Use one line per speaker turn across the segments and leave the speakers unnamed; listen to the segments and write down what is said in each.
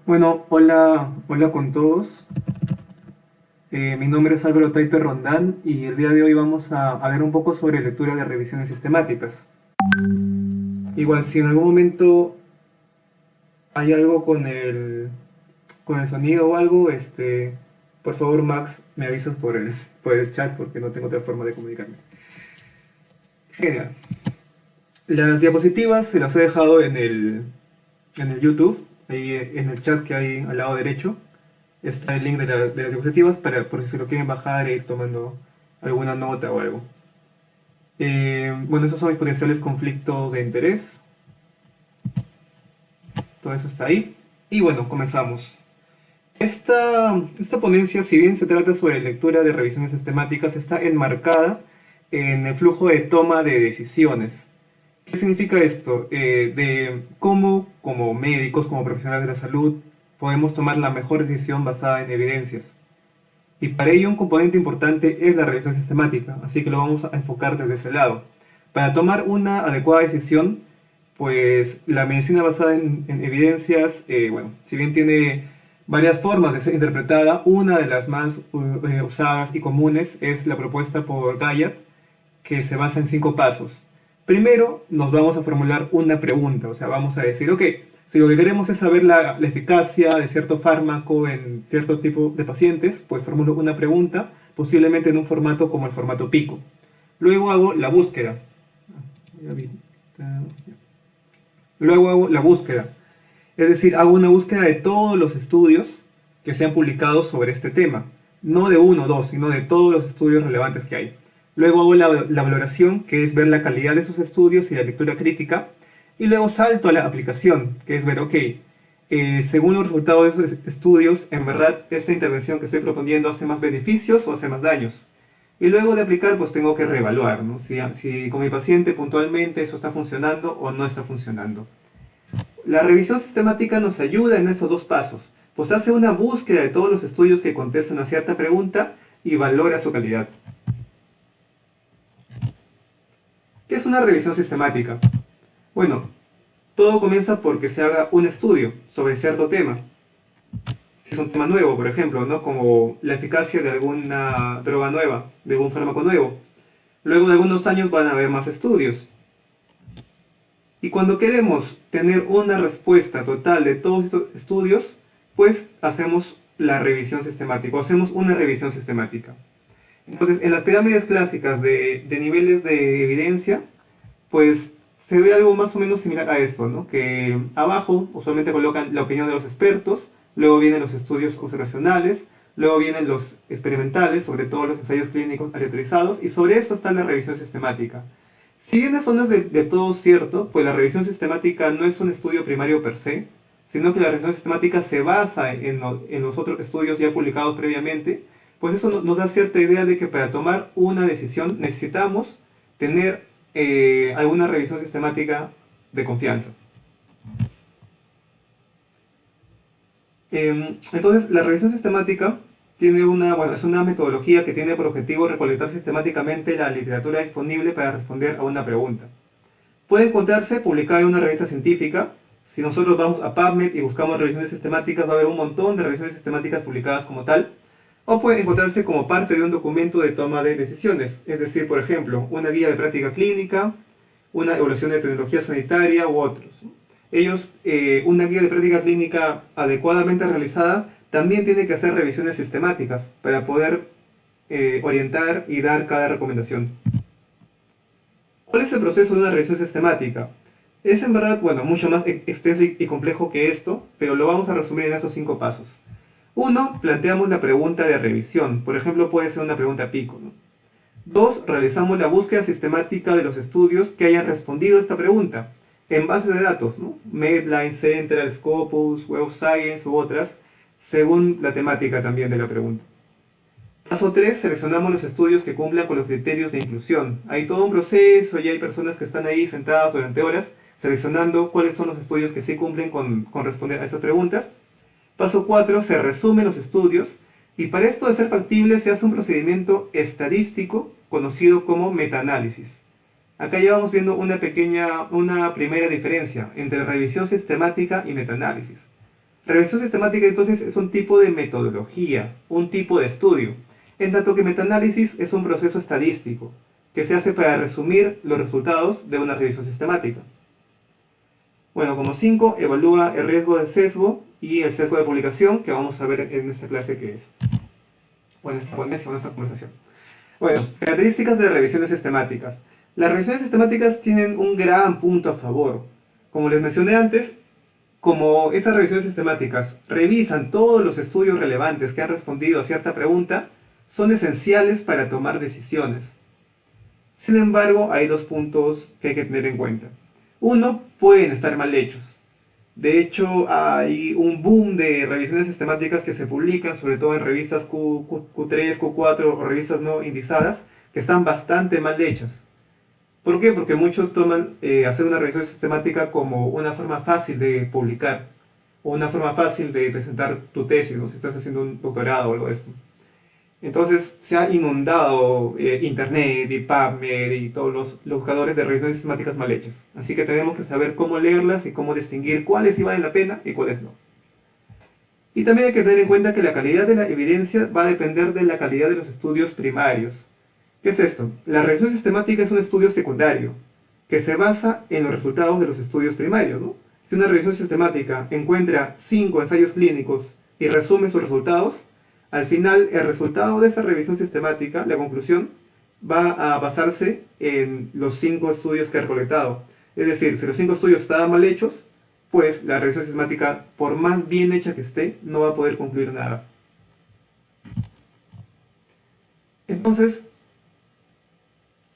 Bueno, hola, hola con todos. Mi nombre es Álvaro Taipe Rondán y el día de hoy vamos a ver un poco sobre lectura de revisiones sistemáticas. Igual, si en algún momento hay algo con el sonido o algo, por favor Max, me avisas por el chat porque no tengo otra forma de comunicarme. Genial. Las diapositivas se las he dejado en el YouTube, ahí en el chat que hay al lado derecho. Está el link de las diapositivas para por si se lo quieren bajar e ir tomando alguna nota o algo. Bueno, esos son mis potenciales conflictos de interés. Todo eso está ahí. Y bueno, comenzamos. Esta ponencia, si bien se trata sobre lectura de revisiones sistemáticas, está enmarcada en el flujo de toma de decisiones. ¿Qué significa esto? De cómo, como médicos, como profesionales de la salud, podemos tomar la mejor decisión basada en evidencias. Y para ello un componente importante es la revisión sistemática, así que lo vamos a enfocar desde ese lado. Para tomar una adecuada decisión, pues la medicina basada en evidencias, bueno, si bien tiene varias formas de ser interpretada, una de las más usadas y comunes es la propuesta por Gayat, que se basa en 5 pasos. Primero, nos vamos a formular una pregunta, o sea, vamos a decir, ok, si lo que queremos es saber la eficacia de cierto fármaco en cierto tipo de pacientes, pues formulo una pregunta, posiblemente en un formato como el formato pico. Luego hago la búsqueda. Luego hago la búsqueda. Es decir, hago una búsqueda de todos los estudios que se han publicado sobre este tema. No de uno o dos, sino de todos los estudios relevantes que hay. Luego hago la valoración, que es ver la calidad de esos estudios y la lectura crítica. Y luego salto a la aplicación, que es ver, ok, según los resultados de esos estudios, en verdad esta intervención que estoy proponiendo hace más beneficios o hace más daños. Y luego de aplicar, pues tengo que reevaluar, ¿no? Si con mi paciente puntualmente eso está funcionando o no está funcionando. La revisión sistemática nos ayuda en esos 2 pasos, pues hace una búsqueda de todos los estudios que contestan a cierta pregunta y valora su calidad. ¿Qué es una revisión sistemática? Bueno, todo comienza porque se haga un estudio sobre cierto tema. Si es un tema nuevo, por ejemplo, ¿no? Como la eficacia de alguna droga nueva, de algún fármaco nuevo. Luego de algunos años van a haber más estudios. Y cuando queremos tener una respuesta total de todos estos estudios, pues hacemos la revisión sistemática, o hacemos una revisión sistemática. Entonces, en las pirámides clásicas de niveles de evidencia, pues se ve algo más o menos similar a esto, ¿no? Que abajo usualmente colocan la opinión de los expertos, luego vienen los estudios observacionales, luego vienen los experimentales, sobre todo los ensayos clínicos aleatorizados, y sobre eso está la revisión sistemática. Si bien eso no es de todo cierto, pues la revisión sistemática no es un estudio primario per se, sino que la revisión sistemática se basa en los otros estudios ya publicados previamente, pues eso nos da cierta idea de que para tomar una decisión necesitamos tener alguna revisión sistemática de confianza. Entonces, la revisión sistemática bueno, es una metodología que tiene por objetivo recolectar sistemáticamente la literatura disponible para responder a una pregunta. Puede encontrarse publicada en una revista científica. Si nosotros vamos a PubMed y buscamos revisiones sistemáticas, va a haber un montón de revisiones sistemáticas publicadas como tal. O puede encontrarse como parte de un documento de toma de decisiones, es decir, por ejemplo, una guía de práctica clínica, una evaluación de tecnología sanitaria u otros. Una guía de práctica clínica adecuadamente realizada, también tiene que hacer revisiones sistemáticas para poder orientar y dar cada recomendación. ¿Cuál es el proceso de una revisión sistemática? Es en verdad, bueno, mucho más extenso y complejo que esto, pero lo vamos a resumir en esos 5 pasos. 1. Planteamos la pregunta de revisión. Por ejemplo, puede ser una pregunta pico, ¿no? 2. Realizamos la búsqueda sistemática de los estudios que hayan respondido a esta pregunta en base de datos, ¿no? Medline, Central, Scopus, Web of Science u otras, según la temática también de la pregunta. Paso 3. Seleccionamos los estudios que cumplan con los criterios de inclusión. Hay todo un proceso y hay personas que están ahí sentadas durante horas seleccionando cuáles son los estudios que sí cumplen con responder a estas preguntas. Paso 4. Se resumen los estudios y para esto de ser factible se hace un procedimiento estadístico conocido como metaanálisis. Acá ya vamos viendo una primera diferencia entre revisión sistemática y metaanálisis. Revisión sistemática entonces es un tipo de metodología, un tipo de estudio, en tanto que metaanálisis es un proceso estadístico que se hace para resumir los resultados de una revisión sistemática. Bueno, como 5, evalúa el riesgo de sesgo y el sesgo de publicación, que vamos a ver en esta clase que es, o en esta ponencia o en esta conversación. Bueno, características de revisiones sistemáticas. Las revisiones sistemáticas tienen un gran punto a favor. Como les mencioné antes, como esas revisiones sistemáticas revisan todos los estudios relevantes que han respondido a cierta pregunta, son esenciales para tomar decisiones. Sin embargo, hay dos puntos que hay que tener en cuenta. Uno, pueden estar mal hechos. De hecho, hay un boom de revisiones sistemáticas que se publican, sobre todo en revistas Q3, Q4 o revistas no indizadas, que están bastante mal hechas. ¿Por qué? Porque muchos toman hacer una revisión sistemática como una forma fácil de publicar, o una forma fácil de presentar tu tesis, ¿no? Si estás haciendo un doctorado o algo de esto. Entonces se ha inundado Internet y PubMed y todos los buscadores de revisiones sistemáticas mal hechas. Así que tenemos que saber cómo leerlas y cómo distinguir cuáles sí valen la pena y cuáles no. Y también hay que tener en cuenta que la calidad de la evidencia va a depender de la calidad de los estudios primarios. ¿Qué es esto? La revisión sistemática es un estudio secundario que se basa en los resultados de los estudios primarios, ¿no? Si una revisión sistemática encuentra 5 ensayos clínicos y resume sus resultados, al final el resultado de esa revisión sistemática, la conclusión, va a basarse en los 5 estudios que ha recolectado. Es decir, si los 5 estudios estaban mal hechos, pues la revisión sistemática, por más bien hecha que esté, no va a poder concluir nada. Entonces,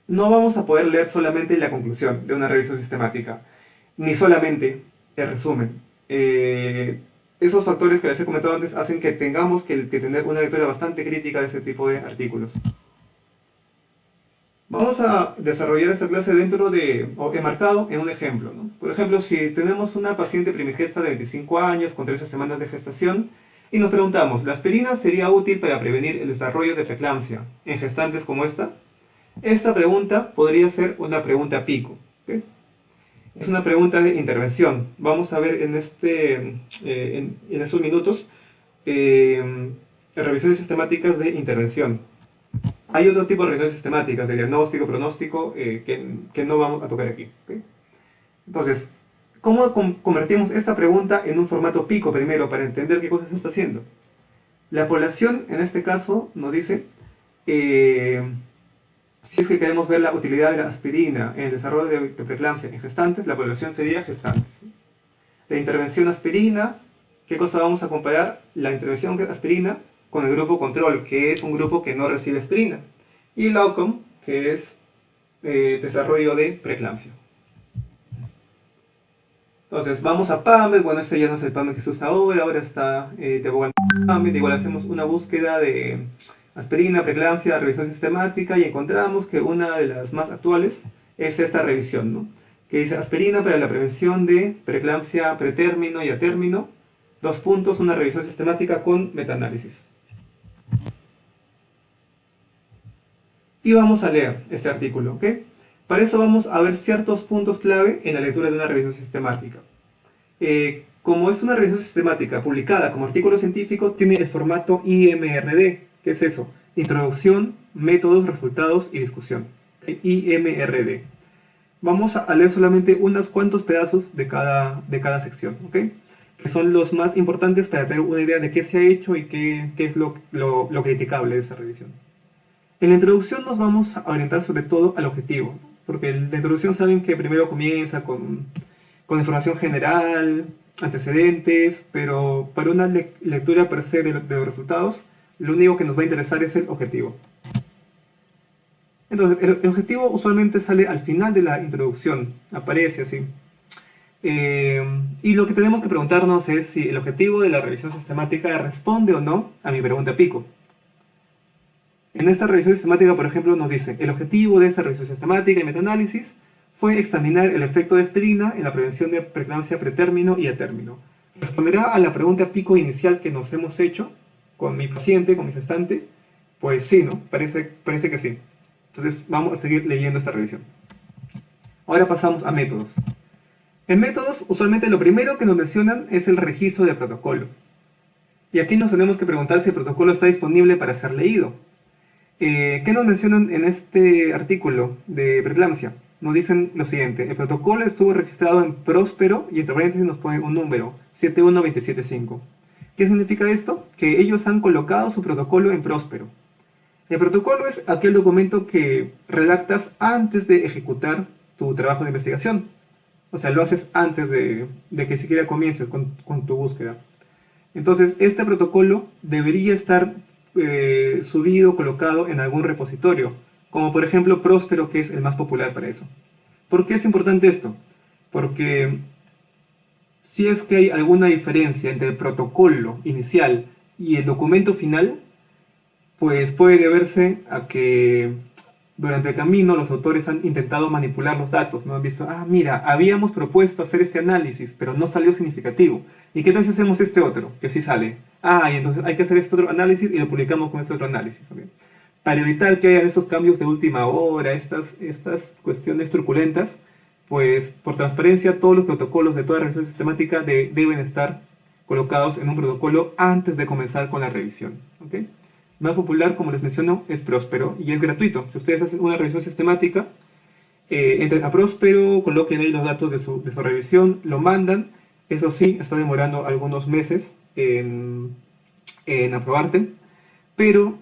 no vamos a poder leer solamente la conclusión de una revisión sistemática, ni solamente el resumen. Esos factores que les he comentado antes hacen que tengamos que tener una lectura bastante crítica de ese tipo de artículos. Vamos a desarrollar esta clase dentro de, o enmarcado en un ejemplo, ¿no? Por ejemplo, si tenemos una paciente primigesta de 25 años con 13 semanas de gestación y nos preguntamos, ¿la aspirina sería útil para prevenir el desarrollo de preeclampsia en gestantes como esta? Esta pregunta podría ser una pregunta pico, ¿okay? Es una pregunta de intervención. Vamos a ver en estos minutos revisiones sistemáticas de intervención. Hay otro tipo de revisiones sistemáticas de diagnóstico, pronóstico, que no vamos a tocar aquí, ¿okay? Entonces, ¿cómo convertimos esta pregunta en un formato pico primero para entender qué cosa se está haciendo? La población, en este caso, nos dice si es que queremos ver la utilidad de la aspirina en el desarrollo de preeclampsia en gestantes, la población sería gestantes. La intervención aspirina, ¿qué cosa vamos a comparar? La intervención aspirina con el grupo control, que es un grupo que no recibe aspirina. Y el outcome, que es desarrollo de preeclampsia. Entonces, vamos a PubMed. Bueno, este ya no es el PubMed que se usa ahora está de PubMed. Igual hacemos una búsqueda de aspirina, preeclampsia, revisión sistemática y encontramos que una de las más actuales es esta revisión, ¿no? Que dice aspirina para la prevención de preeclampsia pretérmino y a término, 2 puntos, una revisión sistemática con metaanálisis. Y vamos a leer este artículo, ¿ok? Para eso vamos a ver ciertos puntos clave en la lectura de una revisión sistemática. Como es una revisión sistemática publicada como artículo científico, tiene el formato IMRD. ¿Qué es eso? Introducción, métodos, resultados y discusión. IMRD. Vamos a leer solamente unos cuantos pedazos de cada sección, ¿ok? Que son los más importantes para tener una idea de qué se ha hecho y qué es lo criticable de esa revisión. En la introducción nos vamos a orientar sobre todo al objetivo, porque en la introducción saben que primero comienza con información general, antecedentes, pero para una lectura per se de los resultados, lo único que nos va a interesar es el objetivo. Entonces, el objetivo usualmente sale al final de la introducción, aparece así. Y lo que tenemos que preguntarnos es si el objetivo de la revisión sistemática responde o no a mi pregunta pico. En esta revisión sistemática, por ejemplo, nos dice, el objetivo de esta revisión sistemática y metaanálisis fue examinar el efecto de aspirina en la prevención de preeclampsia pretérmino y a término. ¿Responderá a la pregunta pico inicial que nos hemos hecho con mi paciente, con mi gestante? Pues sí, ¿no? Parece que sí. Entonces vamos a seguir leyendo esta revisión. Ahora pasamos a métodos. En métodos, usualmente lo primero que nos mencionan es el registro de protocolo. Y aquí nos tenemos que preguntar si el protocolo está disponible para ser leído. ¿Qué nos mencionan en este artículo de preeclampsia? Nos dicen lo siguiente: el protocolo estuvo registrado en Próspero y entre paréntesis nos ponen un número, 71275. ¿Qué significa esto? Que ellos han colocado su protocolo en Próspero. El protocolo es aquel documento que redactas antes de ejecutar tu trabajo de investigación. O sea, lo haces antes de que siquiera comiences con tu búsqueda. Entonces, este protocolo debería estar subido, colocado en algún repositorio, como por ejemplo Próspero, que es el más popular para eso. ¿Por qué es importante esto? Porque si es que hay alguna diferencia entre el protocolo inicial y el documento final, pues puede deberse a que durante el camino los autores han intentado manipular los datos, ¿no? Han visto, mira, habíamos propuesto hacer este análisis, pero no salió significativo. ¿Y qué tal si hacemos este otro, que sí sale? Y entonces hay que hacer este otro análisis y lo publicamos con este otro análisis. ¿Okay? Para evitar que haya esos cambios de última hora, estas cuestiones truculentas, pues por transparencia todos los protocolos de toda revisión sistemática deben estar colocados en un protocolo antes de comenzar con la revisión. ¿Okay? Más popular, como les menciono, es Próspero y es gratuito. Si ustedes hacen una revisión sistemática, entren a Próspero, coloquen ahí los datos de su revisión, lo mandan. Eso sí, está demorando algunos meses en aprobarte, pero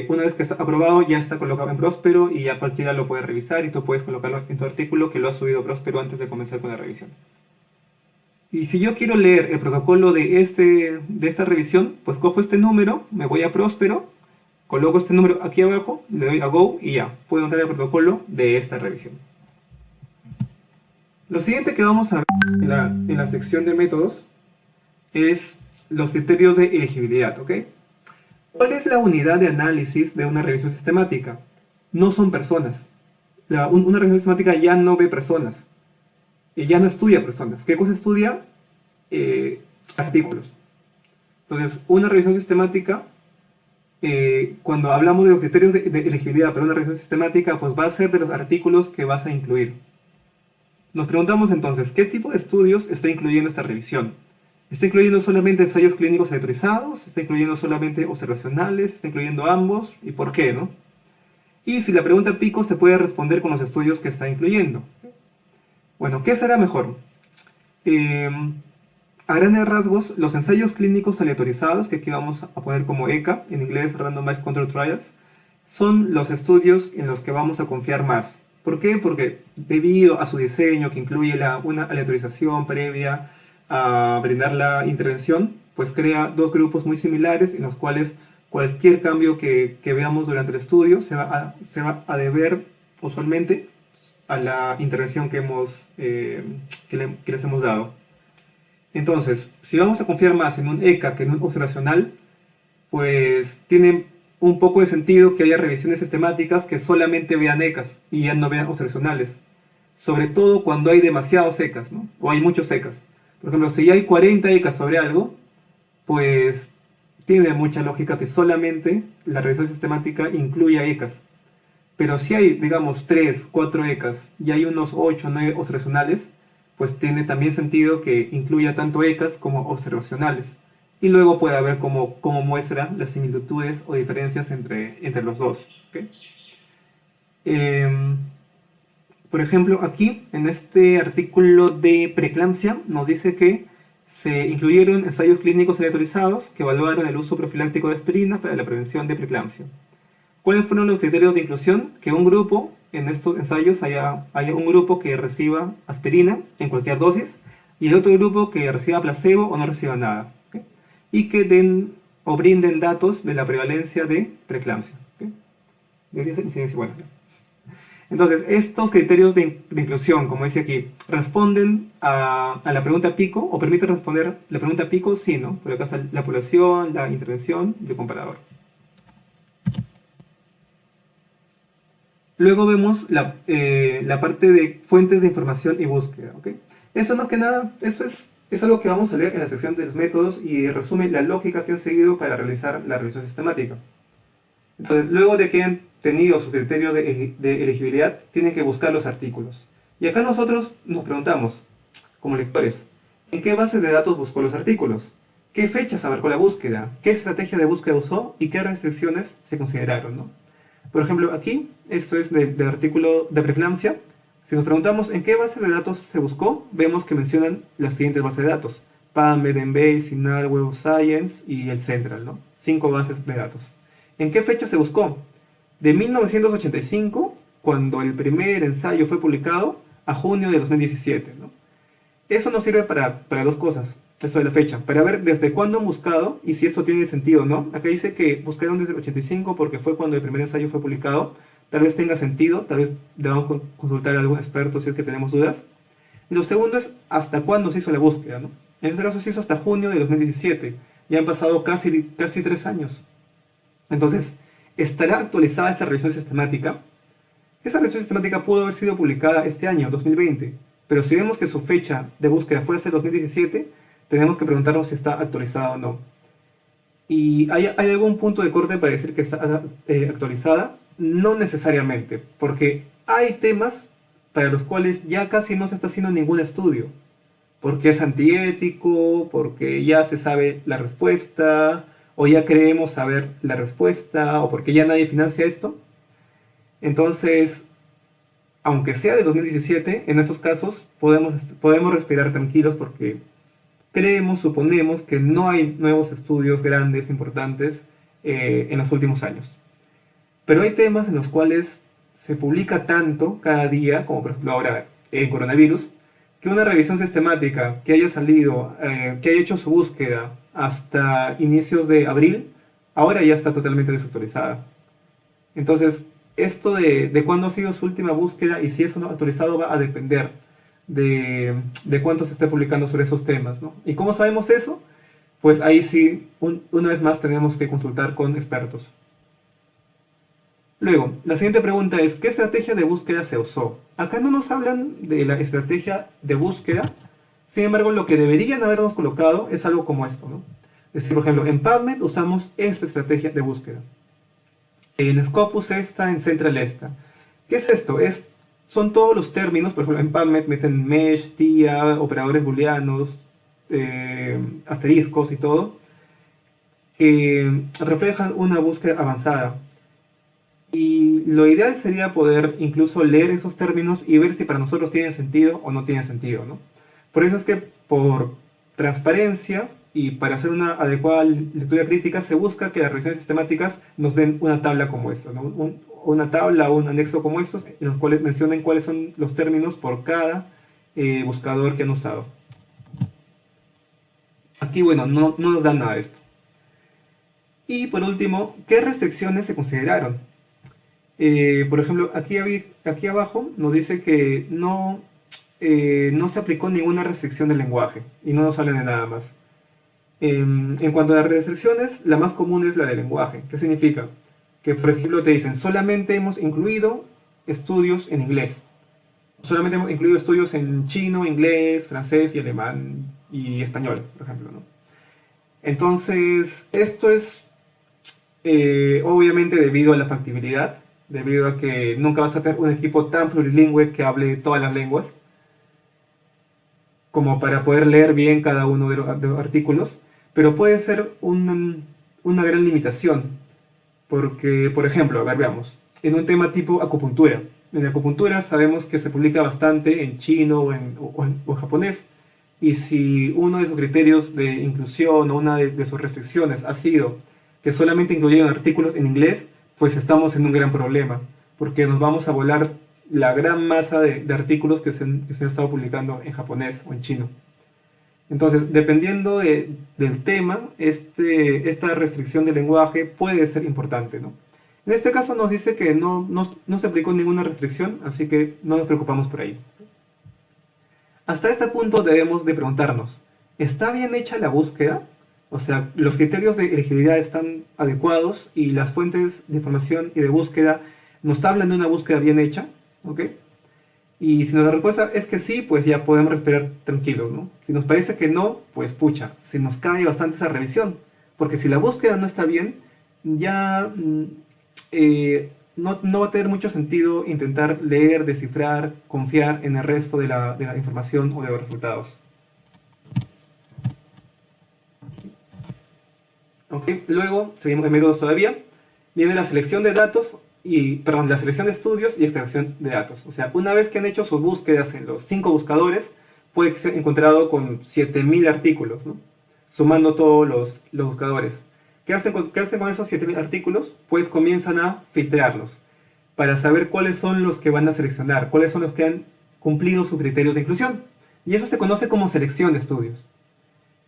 una vez que está aprobado ya está colocado en Próspero y ya cualquiera lo puede revisar y tú puedes colocarlo en tu artículo que lo has subido a Próspero antes de comenzar con la revisión. Y si yo quiero leer el protocolo de esta revisión, pues cojo este número, me voy a Próspero, coloco este número aquí abajo, le doy a Go y ya, puedo entrar al protocolo de esta revisión. Lo siguiente que vamos a ver en la sección de métodos es los criterios de elegibilidad, ¿ok? ¿Cuál es la unidad de análisis de una revisión sistemática? No son personas. Una revisión sistemática ya no ve personas, ya no estudia personas. ¿Qué cosa estudia? Artículos. Entonces, una revisión sistemática, cuando hablamos de los criterios de elegibilidad para una revisión sistemática, pues va a ser de los artículos que vas a incluir. Nos preguntamos entonces, ¿qué tipo de estudios está incluyendo esta revisión? ¿Está incluyendo solamente ensayos clínicos aleatorizados? ¿Está incluyendo solamente observacionales? ¿Está incluyendo ambos? ¿Y por qué, no? Y si la pregunta pico se puede responder con los estudios que está incluyendo. Bueno, ¿qué será mejor? A grandes rasgos, los ensayos clínicos aleatorizados, que aquí vamos a poner como ECA, en inglés Randomized Control Trials, son los estudios en los que vamos a confiar más. ¿Por qué? Porque debido a su diseño, que incluye una aleatorización previa a brindar la intervención, pues crea dos grupos muy similares en los cuales cualquier cambio que veamos durante el estudio se va a deber usualmente a la intervención que les hemos dado. Entonces, si vamos a confiar más en un ECA que en un observacional, pues tiene un poco de sentido que haya revisiones sistemáticas que solamente vean ECAs y ya no vean observacionales. Sobre todo cuando hay demasiados ECAs, ¿no? O hay muchos ECAs. Por ejemplo, si ya hay 40 ECAs sobre algo, pues tiene mucha lógica que solamente la revisión sistemática incluya ECAs. Pero si hay, digamos, 3, 4 ECAs y hay unos 8 o 9 observacionales, pues tiene también sentido que incluya tanto ECAs como observacionales. Y luego puede haber como muestra las similitudes o diferencias entre los dos. ¿Okay? Por ejemplo, aquí, en este artículo de preeclampsia, nos dice que se incluyeron ensayos clínicos aleatorizados que evaluaron el uso profiláctico de aspirina para la prevención de preeclampsia. ¿Cuáles fueron los criterios de inclusión? Que un grupo, en estos ensayos, haya un grupo que reciba aspirina en cualquier dosis y el otro grupo que reciba placebo o no reciba nada. ¿Okay? Y que den o brinden datos de la prevalencia de preeclampsia. ¿Okay? Bueno. Entonces, estos criterios de inclusión, como dice aquí, responden a la pregunta pico o permiten responder la pregunta pico, sí, ¿no? Por acá está la población, la intervención y el comparador. Luego vemos la parte de fuentes de información y búsqueda. ¿Okay? Eso más que nada, eso es algo que vamos a leer en la sección de los métodos y resume la lógica que han seguido para realizar la revisión sistemática. Entonces, luego de que han tenido su criterio de elegibilidad, tienen que buscar los artículos. Y acá nosotros nos preguntamos, como lectores. ¿En qué bases de datos buscó los artículos? ¿Qué fechas abarcó la búsqueda? ¿Qué estrategia de búsqueda usó? ¿Y qué restricciones se consideraron, ¿no? Por ejemplo, aquí, esto es del artículo de preeclampsia. Si nos preguntamos en qué base de datos se buscó, vemos que mencionan las siguientes bases de datos: PubMed, Embase, Signal, Web of Science y el Central, ¿no? 5 bases de datos. ¿En qué fecha se buscó? De 1985, cuando el primer ensayo fue publicado, a junio de 2017, ¿no? Eso nos sirve para dos cosas, eso de la fecha, para ver desde cuándo han buscado y si eso tiene sentido, ¿no? Acá dice que buscaron desde el 85 porque fue cuando el primer ensayo fue publicado. Tal vez tenga sentido, tal vez debamos consultar a algún experto si es que tenemos dudas. Y lo segundo es hasta cuándo se hizo la búsqueda, ¿no? En este caso se hizo hasta junio de 2017. Ya han pasado casi 3 años. Entonces, ¿estará actualizada esta revisión sistemática? Esta revisión sistemática pudo haber sido publicada este año, 2020, pero si vemos que su fecha de búsqueda fue hasta el 2017, tenemos que preguntarnos si está actualizada o no. ¿Y hay algún punto de corte para decir que está actualizada? No necesariamente, porque hay temas para los cuales ya casi no se está haciendo ningún estudio, porque es antiético, porque ya se sabe la respuesta, o ya creemos saber la respuesta, o porque ya nadie financia esto. Entonces, aunque sea de 2017, en esos casos podemos respirar tranquilos porque suponemos que no hay nuevos estudios grandes, importantes, en los últimos años. Pero hay temas en los cuales se publica tanto cada día, como por ejemplo ahora en coronavirus, que una revisión sistemática que haya salido, que haya hecho su búsqueda hasta inicios de abril, ahora ya está totalmente desactualizada. Entonces, esto de cuándo ha sido su última búsqueda y si eso no actualizado va a depender de cuánto se esté publicando sobre esos temas, ¿no? ¿Y cómo sabemos eso? Pues ahí sí, una vez más tenemos que consultar con expertos. Luego, la siguiente pregunta es, ¿qué estrategia de búsqueda se usó? Acá no nos hablan de la estrategia de búsqueda, sin embargo, lo que deberían habernos colocado es algo como esto, ¿no? Es decir, por ejemplo, en PubMed usamos esta estrategia de búsqueda. En Scopus esta, en Central esta. ¿Qué es esto? Son todos los términos, por ejemplo, en PubMed meten mesh, TIA, operadores booleanos, asteriscos y todo, que reflejan una búsqueda avanzada. Y lo ideal sería poder incluso leer esos términos y ver si para nosotros tienen sentido o no tienen sentido, ¿no? Por eso es que por transparencia y para hacer una adecuada lectura crítica se busca que las revisiones sistemáticas nos den una tabla como esta, ¿no? Una tabla o un anexo como estos en los cuales mencionen cuáles son los términos por cada buscador que han usado. Aquí, bueno, no nos dan nada de esto. Y por último, ¿qué restricciones se consideraron? Por ejemplo, aquí abajo nos dice que no se aplicó ninguna restricción del lenguaje y no nos habla de nada más. En cuanto a las restricciones, la más común es la del lenguaje. ¿Qué significa? Que, por ejemplo, te dicen, solamente hemos incluido estudios en inglés. Solamente hemos incluido estudios en chino, inglés, francés y alemán y español, por ejemplo, ¿no? Entonces, esto es obviamente debido a la factibilidad, debido a que nunca vas a tener un equipo tan plurilingüe que hable todas las lenguas, como para poder leer bien cada uno de los artículos, pero puede ser una gran limitación, porque, por ejemplo, a ver, veamos, en un tema tipo acupuntura. En acupuntura sabemos que se publica bastante en chino o en japonés, y si uno de sus criterios de inclusión o una de sus restricciones ha sido que solamente incluyeron artículos en inglés, pues estamos en un gran problema, porque nos vamos a volar la gran masa de artículos que se han estado publicando en japonés o en chino. Entonces, dependiendo del tema, esta restricción del lenguaje puede ser importante, ¿no? En este caso nos dice que no se aplicó ninguna restricción, así que no nos preocupamos por ahí. Hasta este punto debemos de preguntarnos, ¿está bien hecha la búsqueda? O sea, los criterios de elegibilidad están adecuados y las fuentes de información y de búsqueda nos hablan de una búsqueda bien hecha, ¿ok? Y si la respuesta es que sí, pues ya podemos respirar tranquilos, ¿no? Si nos parece que no, pues pucha, se nos cae bastante esa revisión. Porque si la búsqueda no está bien, ya no va a tener mucho sentido intentar leer, descifrar, confiar en el resto de la información o de los resultados. ¿Okay? Luego, seguimos en métodos todavía, viene la selección de datos la selección de estudios y extracción de datos. O sea, una vez que han hecho sus búsquedas en los 5 buscadores, puede ser encontrado con 7000 artículos, ¿no? Sumando todos los buscadores. ¿Qué hacen con esos 7000 artículos? Pues comienzan a filtrarlos para saber cuáles son los que van a seleccionar, cuáles son los que han cumplido sus criterios de inclusión. Y eso se conoce como selección de estudios.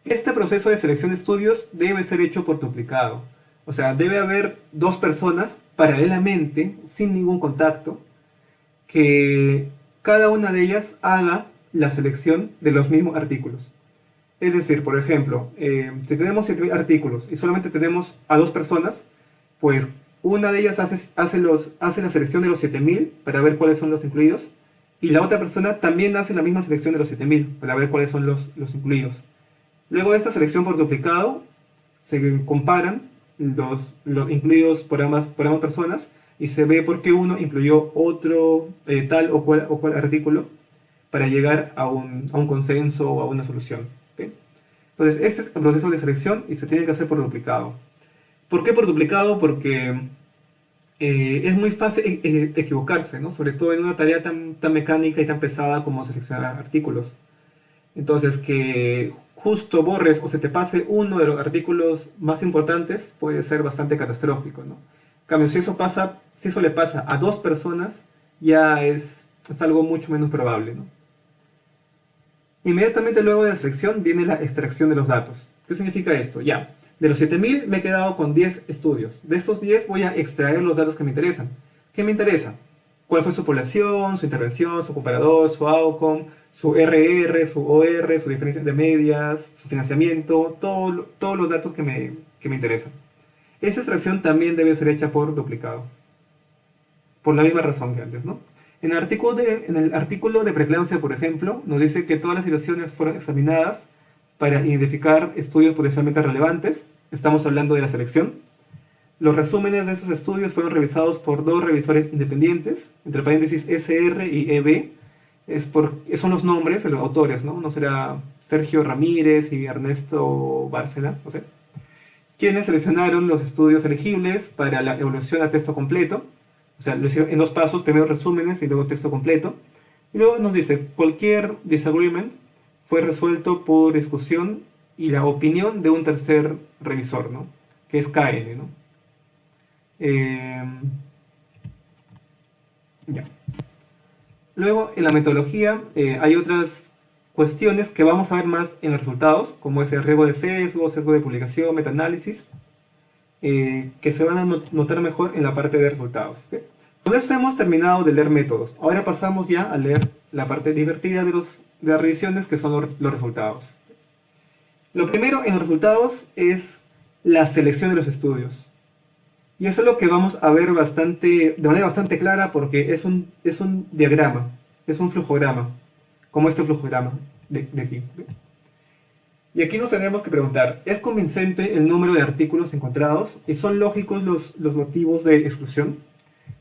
Este proceso de selección de estudios debe ser hecho por duplicado. O sea, debe haber 2 personas paralelamente, sin ningún contacto, que cada una de ellas haga la selección de los mismos artículos. Es decir, por ejemplo, si tenemos 7000 artículos y solamente tenemos a 2 personas, pues una de ellas hace la selección de los 7000 para ver cuáles son los incluidos, y la otra persona también hace la misma selección de los 7000 para ver cuáles son los incluidos. Luego de esta selección por duplicado, se comparan los incluidos por ambas personas y se ve por qué uno incluyó otro tal o cual artículo para llegar a un consenso o a una solución. ¿Okay? Entonces, este es el proceso de selección y se tiene que hacer por duplicado. ¿Por qué por duplicado? Porque es muy fácil equivocarse, ¿no? Sobre todo en una tarea tan mecánica y tan pesada como seleccionar artículos. Entonces, que justo borres o se te pase uno de los artículos más importantes puede ser bastante catastrófico, ¿no? En cambio, si eso le pasa a 2 personas, ya es algo mucho menos probable, ¿no? Inmediatamente luego de la selección viene la extracción de los datos. ¿Qué significa esto? Ya, de los 7000 me he quedado con 10 estudios. De estos 10 voy a extraer los datos que me interesan. ¿Qué me interesa? ¿Cuál fue su población, su intervención, su comparador, su outcome, su RR, su OR, su diferencia de medias, su financiamiento, todos los datos que me interesan? Esa extracción también debe ser hecha por duplicado, por la misma razón que antes, ¿no? En el artículo de preeclampsia, por ejemplo, nos dice que todas las situaciones fueron examinadas para identificar estudios potencialmente relevantes. Estamos hablando de la selección. Los resúmenes de esos estudios fueron revisados por 2 revisores independientes, entre paréntesis SR y EB. Son los nombres de los autores, ¿no? No será Sergio Ramírez y Ernesto Bárcena, no sé. Quienes seleccionaron los estudios elegibles para la evaluación a texto completo. O sea, lo hicieron en 2 pasos, primero resúmenes y luego texto completo. Y luego nos dice, cualquier disagreement fue resuelto por discusión y la opinión de un tercer revisor, ¿no? Que es KN, ¿no? Ya. Luego, en la metodología hay otras cuestiones que vamos a ver más en los resultados, como es el riesgo de sesgo, sesgo de publicación, metaanálisis, que se van a notar mejor en la parte de resultados. ¿Okay? Con eso hemos terminado de leer métodos. Ahora pasamos ya a leer la parte divertida de las revisiones, que son los resultados. Lo primero en los resultados es la selección de los estudios. Y eso es lo que vamos a ver de manera bastante clara, porque es un diagrama, es un flujograma, como este flujograma de aquí. Y aquí nos tenemos que preguntar, ¿es convincente el número de artículos encontrados? ¿Y son lógicos los motivos de exclusión?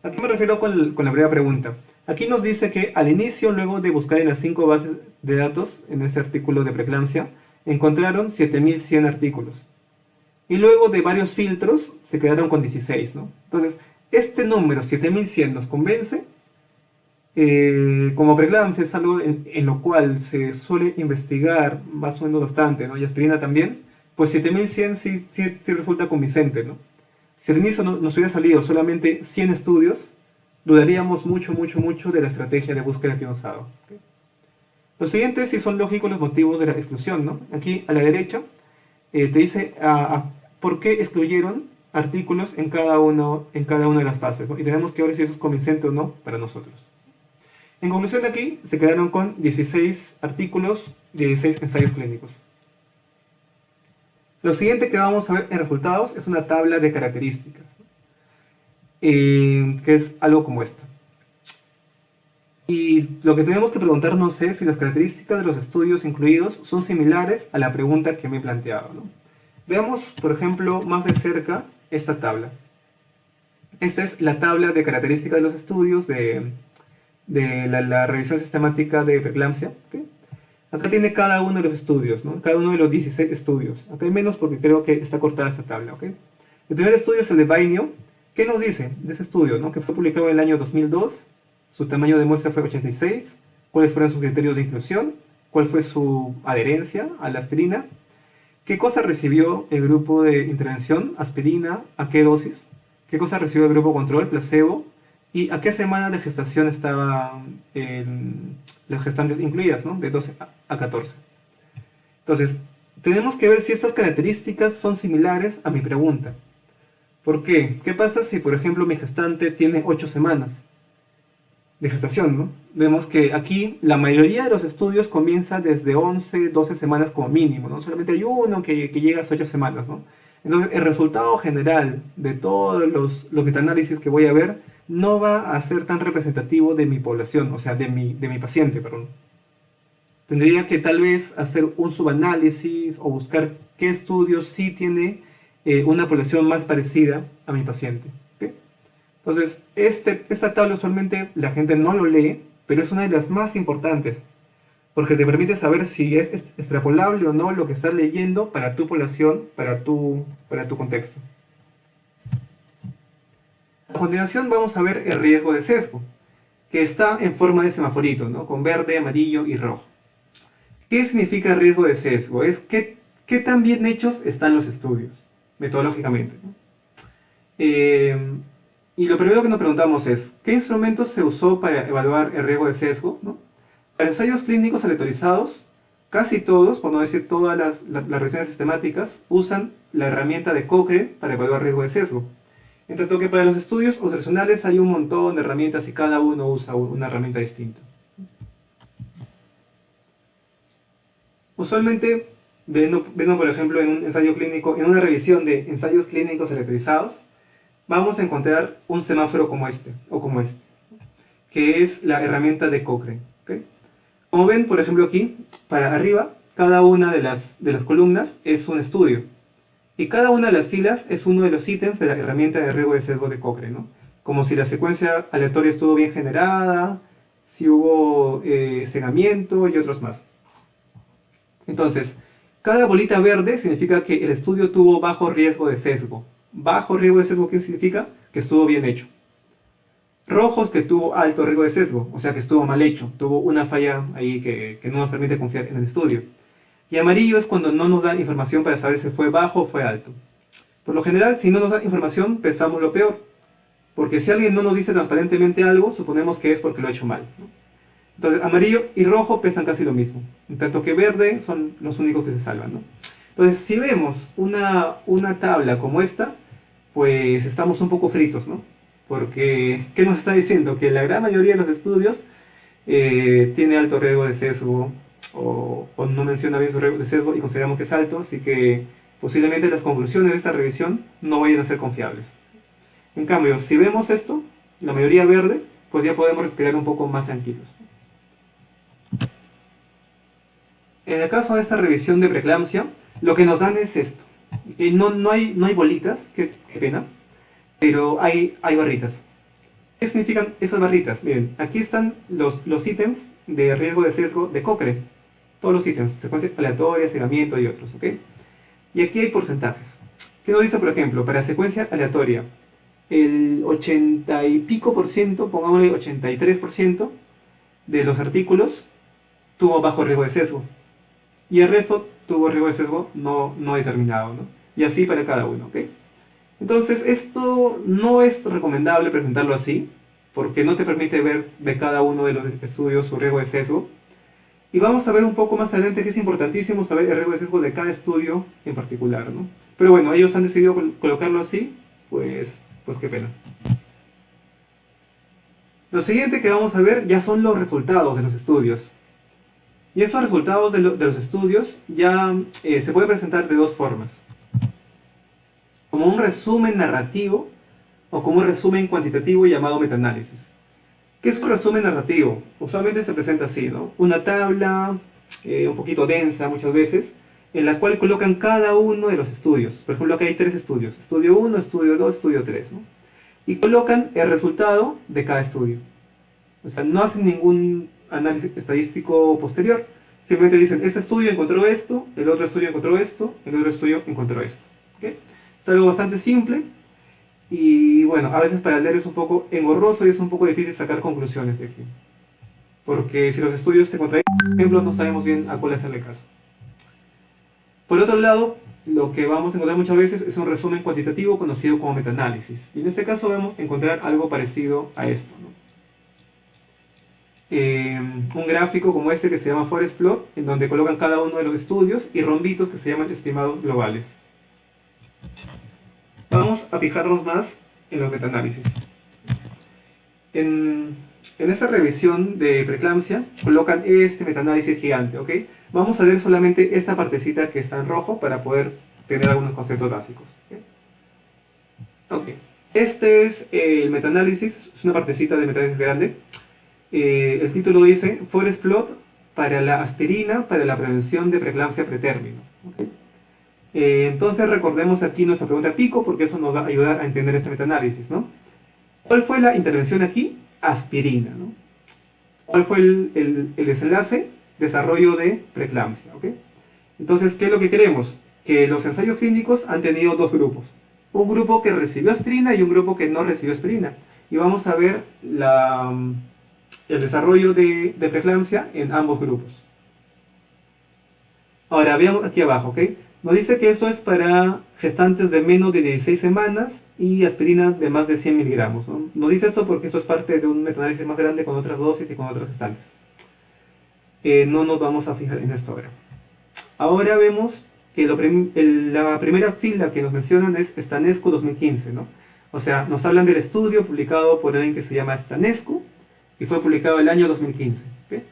¿A qué me refiero con la primera pregunta? Aquí nos dice que al inicio, luego de buscar en las 5 bases de datos, en ese artículo de preeclampsia, encontraron 7100 artículos. Y luego de varios filtros se quedaron con 16, ¿no? Entonces, este número, 7100, nos convence. Como preeclampsia es algo en lo cual se suele investigar más o menos bastante, ¿no? Y aspirina también, pues 7100 sí resulta convincente, ¿no? Si al inicio nos hubiera salido solamente 100 estudios, dudaríamos mucho de la estrategia de búsqueda que hemos usado. ¿Okay? Los siguientes sí son lógicos los motivos de la exclusión, ¿no? Aquí a la derecha te dice por qué excluyeron artículos en cada una de las fases, ¿no? Y tenemos que ver si eso es convincente o no para nosotros. En conclusión, aquí se quedaron con 16 artículos, 16 ensayos clínicos. Lo siguiente que vamos a ver en resultados es una tabla de características, que es algo como esta. Y lo que tenemos que preguntarnos es si las características de los estudios incluidos son similares a la pregunta que me he planteado, ¿no? Veamos, por ejemplo, más de cerca esta tabla. Esta es la tabla de características de los estudios de la revisión sistemática de preeclampsia. ¿Ok? Acá tiene cada uno de los estudios, ¿no? Cada uno de los 16 estudios. Acá hay menos porque creo que está cortada esta tabla. ¿Ok? El primer estudio es el de Bainio. ¿Qué nos dice de ese estudio? ¿No? Que fue publicado en el año 2002. Su tamaño de muestra fue 86. ¿Cuáles fueron sus criterios de inclusión? ¿Cuál fue su adherencia a la aspirina? ¿Qué cosa recibió el grupo de intervención, aspirina, a qué dosis? ¿Qué cosa recibió el grupo control, placebo? ¿Y a qué semana de gestación estaban las gestantes incluidas, ¿no? De 12 a 14. Entonces, tenemos que ver si estas características son similares a mi pregunta. ¿Por qué? ¿Qué pasa si, por ejemplo, mi gestante tiene 8 semanas de gestación, ¿no? Vemos que aquí la mayoría de los estudios comienza desde 11, 12 semanas como mínimo, ¿no? Solamente hay uno que llega hasta 8 semanas, ¿no? Entonces, el resultado general de todos los metaanálisis que voy a ver no va a ser tan representativo de mi población, o sea, de mi paciente, perdón. Tendría que tal vez hacer un subanálisis o buscar qué estudios sí tiene una población más parecida a mi paciente. ¿Okay? Entonces, esta tabla usualmente la gente no lo lee, pero es una de las más importantes, porque te permite saber si es extrapolable o no lo que estás leyendo para tu población, para tu contexto. A continuación vamos a ver el riesgo de sesgo, que está en forma de semaforito, ¿no? Con verde, amarillo y rojo. ¿Qué significa riesgo de sesgo? Es qué tan bien hechos están los estudios, metodológicamente, ¿no? Y lo primero que nos preguntamos es, ¿qué instrumentos se usó para evaluar el riesgo de sesgo? ¿No? Para ensayos clínicos aleatorizados, casi todos, por no decir todas las revisiones sistemáticas, usan la herramienta de Cochrane para evaluar riesgo de sesgo. En tanto que para los estudios observacionales hay un montón de herramientas y cada uno usa una herramienta distinta. Usualmente, viendo por ejemplo en un ensayo clínico, en una revisión de ensayos clínicos aleatorizados, vamos a encontrar un semáforo como este, o como este, que es la herramienta de Cochrane. ¿Okay? Como ven, por ejemplo aquí, para arriba, cada una de las columnas es un estudio. Y cada una de las filas es uno de los ítems de la herramienta de riesgo de sesgo de Cochrane, ¿no? Como si la secuencia aleatoria estuvo bien generada, si hubo cegamiento y otros más. Entonces, cada bolita verde significa que el estudio tuvo bajo riesgo de sesgo. Bajo riesgo de sesgo, ¿qué significa? Que estuvo bien hecho. Rojos, que tuvo alto riesgo de sesgo, o sea que estuvo mal hecho, tuvo una falla ahí que no nos permite confiar en el estudio. Y amarillo es cuando no nos da información para saber si fue bajo o fue alto. Por lo general, si no nos da información, pensamos lo peor. Porque si alguien no nos dice transparentemente algo, suponemos que es porque lo ha hecho mal, ¿no? Entonces, amarillo y rojo pesan casi lo mismo. En tanto que verde son los únicos que se salvan, ¿no? Entonces, si vemos una tabla como esta, pues estamos un poco fritos, ¿no? Porque, ¿qué nos está diciendo? Que la gran mayoría de los estudios tiene alto riesgo de sesgo o no menciona bien su riesgo de sesgo y consideramos que es alto, así que posiblemente las conclusiones de esta revisión no vayan a ser confiables. En cambio, si vemos esto, la mayoría verde, pues ya podemos respirar un poco más tranquilos. En el caso de esta revisión de preeclampsia, lo que nos dan es esto. No hay bolitas, qué pena, pero hay barritas. ¿Qué significan esas barritas? Miren, aquí están los ítems de riesgo de sesgo de Cochrane. Todos los ítems, secuencia aleatoria, cegamiento y otros, ¿ok? Y aquí hay porcentajes. ¿Qué nos dice, por ejemplo? Para secuencia aleatoria, el 80 y pico por ciento, pongámosle 83% de los artículos tuvo bajo riesgo de sesgo. Y el resto tuvo riesgo de sesgo no determinado, ¿no? Y así para cada uno, ¿ok? Entonces, esto no es recomendable presentarlo así, porque no te permite ver de cada uno de los estudios su riesgo de sesgo. Y vamos a ver un poco más adelante que es importantísimo saber el riesgo de sesgo de cada estudio en particular, ¿no? Pero bueno, ellos han decidido colocarlo así, pues qué pena. Lo siguiente que vamos a ver ya son los resultados de los estudios. Y esos resultados de los estudios ya se puede presentar de dos formas. Como un resumen narrativo o como un resumen cuantitativo llamado metaanálisis. ¿Qué es un resumen narrativo? Usualmente se presenta así, ¿no? Una tabla un poquito densa muchas veces, en la cual colocan cada uno de los estudios. Por ejemplo, acá hay 3 estudios. Estudio 1, estudio 2, estudio 3, ¿no? y colocan el resultado de cada estudio. O sea, no hacen ningún análisis estadístico posterior. Simplemente dicen, este estudio encontró esto, el otro estudio encontró esto, el otro estudio encontró esto. ¿Okay? Es algo bastante simple y bueno, a veces para leer es un poco engorroso y es un poco difícil sacar conclusiones de aquí. Porque si los estudios se contradicen, por ejemplo, no sabemos bien a cuál hacerle caso. Por otro lado, lo que vamos a encontrar muchas veces es un resumen cuantitativo conocido como metaanálisis. Y en este caso vamos a encontrar algo parecido a esto, ¿no? Un gráfico como este que se llama Forest Plot, en donde colocan cada uno de los estudios y rombitos que se llaman estimados globales. Vamos a fijarnos más en los metaanálisis. En esta revisión de preeclampsia colocan este metaanálisis gigante, ¿ok? Vamos a ver solamente esta partecita que está en rojo para poder tener algunos conceptos básicos. ¿Ok? Este es el metaanálisis, es una partecita de metaanálisis grande. El título dice Forest Plot para la aspirina para la prevención de preeclampsia pretérmino. ¿Okay? Entonces recordemos aquí nuestra pregunta pico porque eso nos va a ayudar a entender este metaanálisis, ¿no? ¿Cuál fue la intervención aquí? Aspirina, ¿no? ¿Cuál fue el desenlace? Desarrollo de preeclampsia, ¿ok? Entonces, ¿qué es lo que queremos? Que los ensayos clínicos han tenido dos grupos. Un grupo que recibió aspirina y un grupo que no recibió aspirina. Y vamos a ver el desarrollo de preeclampsia en ambos grupos. Ahora, veamos aquí abajo, ¿ok? Nos dice que eso es para gestantes de menos de 16 semanas y aspirina de más de 100 miligramos, ¿no? Nos dice esto porque eso es parte de un metaanálisis más grande con otras dosis y con otras gestantes. No nos vamos a fijar en esto ahora. Ahora vemos que la primera fila que nos mencionan es Stanescu 2015, ¿no? O sea, nos hablan del estudio publicado por alguien que se llama Stanescu y fue publicado el año 2015. ¿Okay?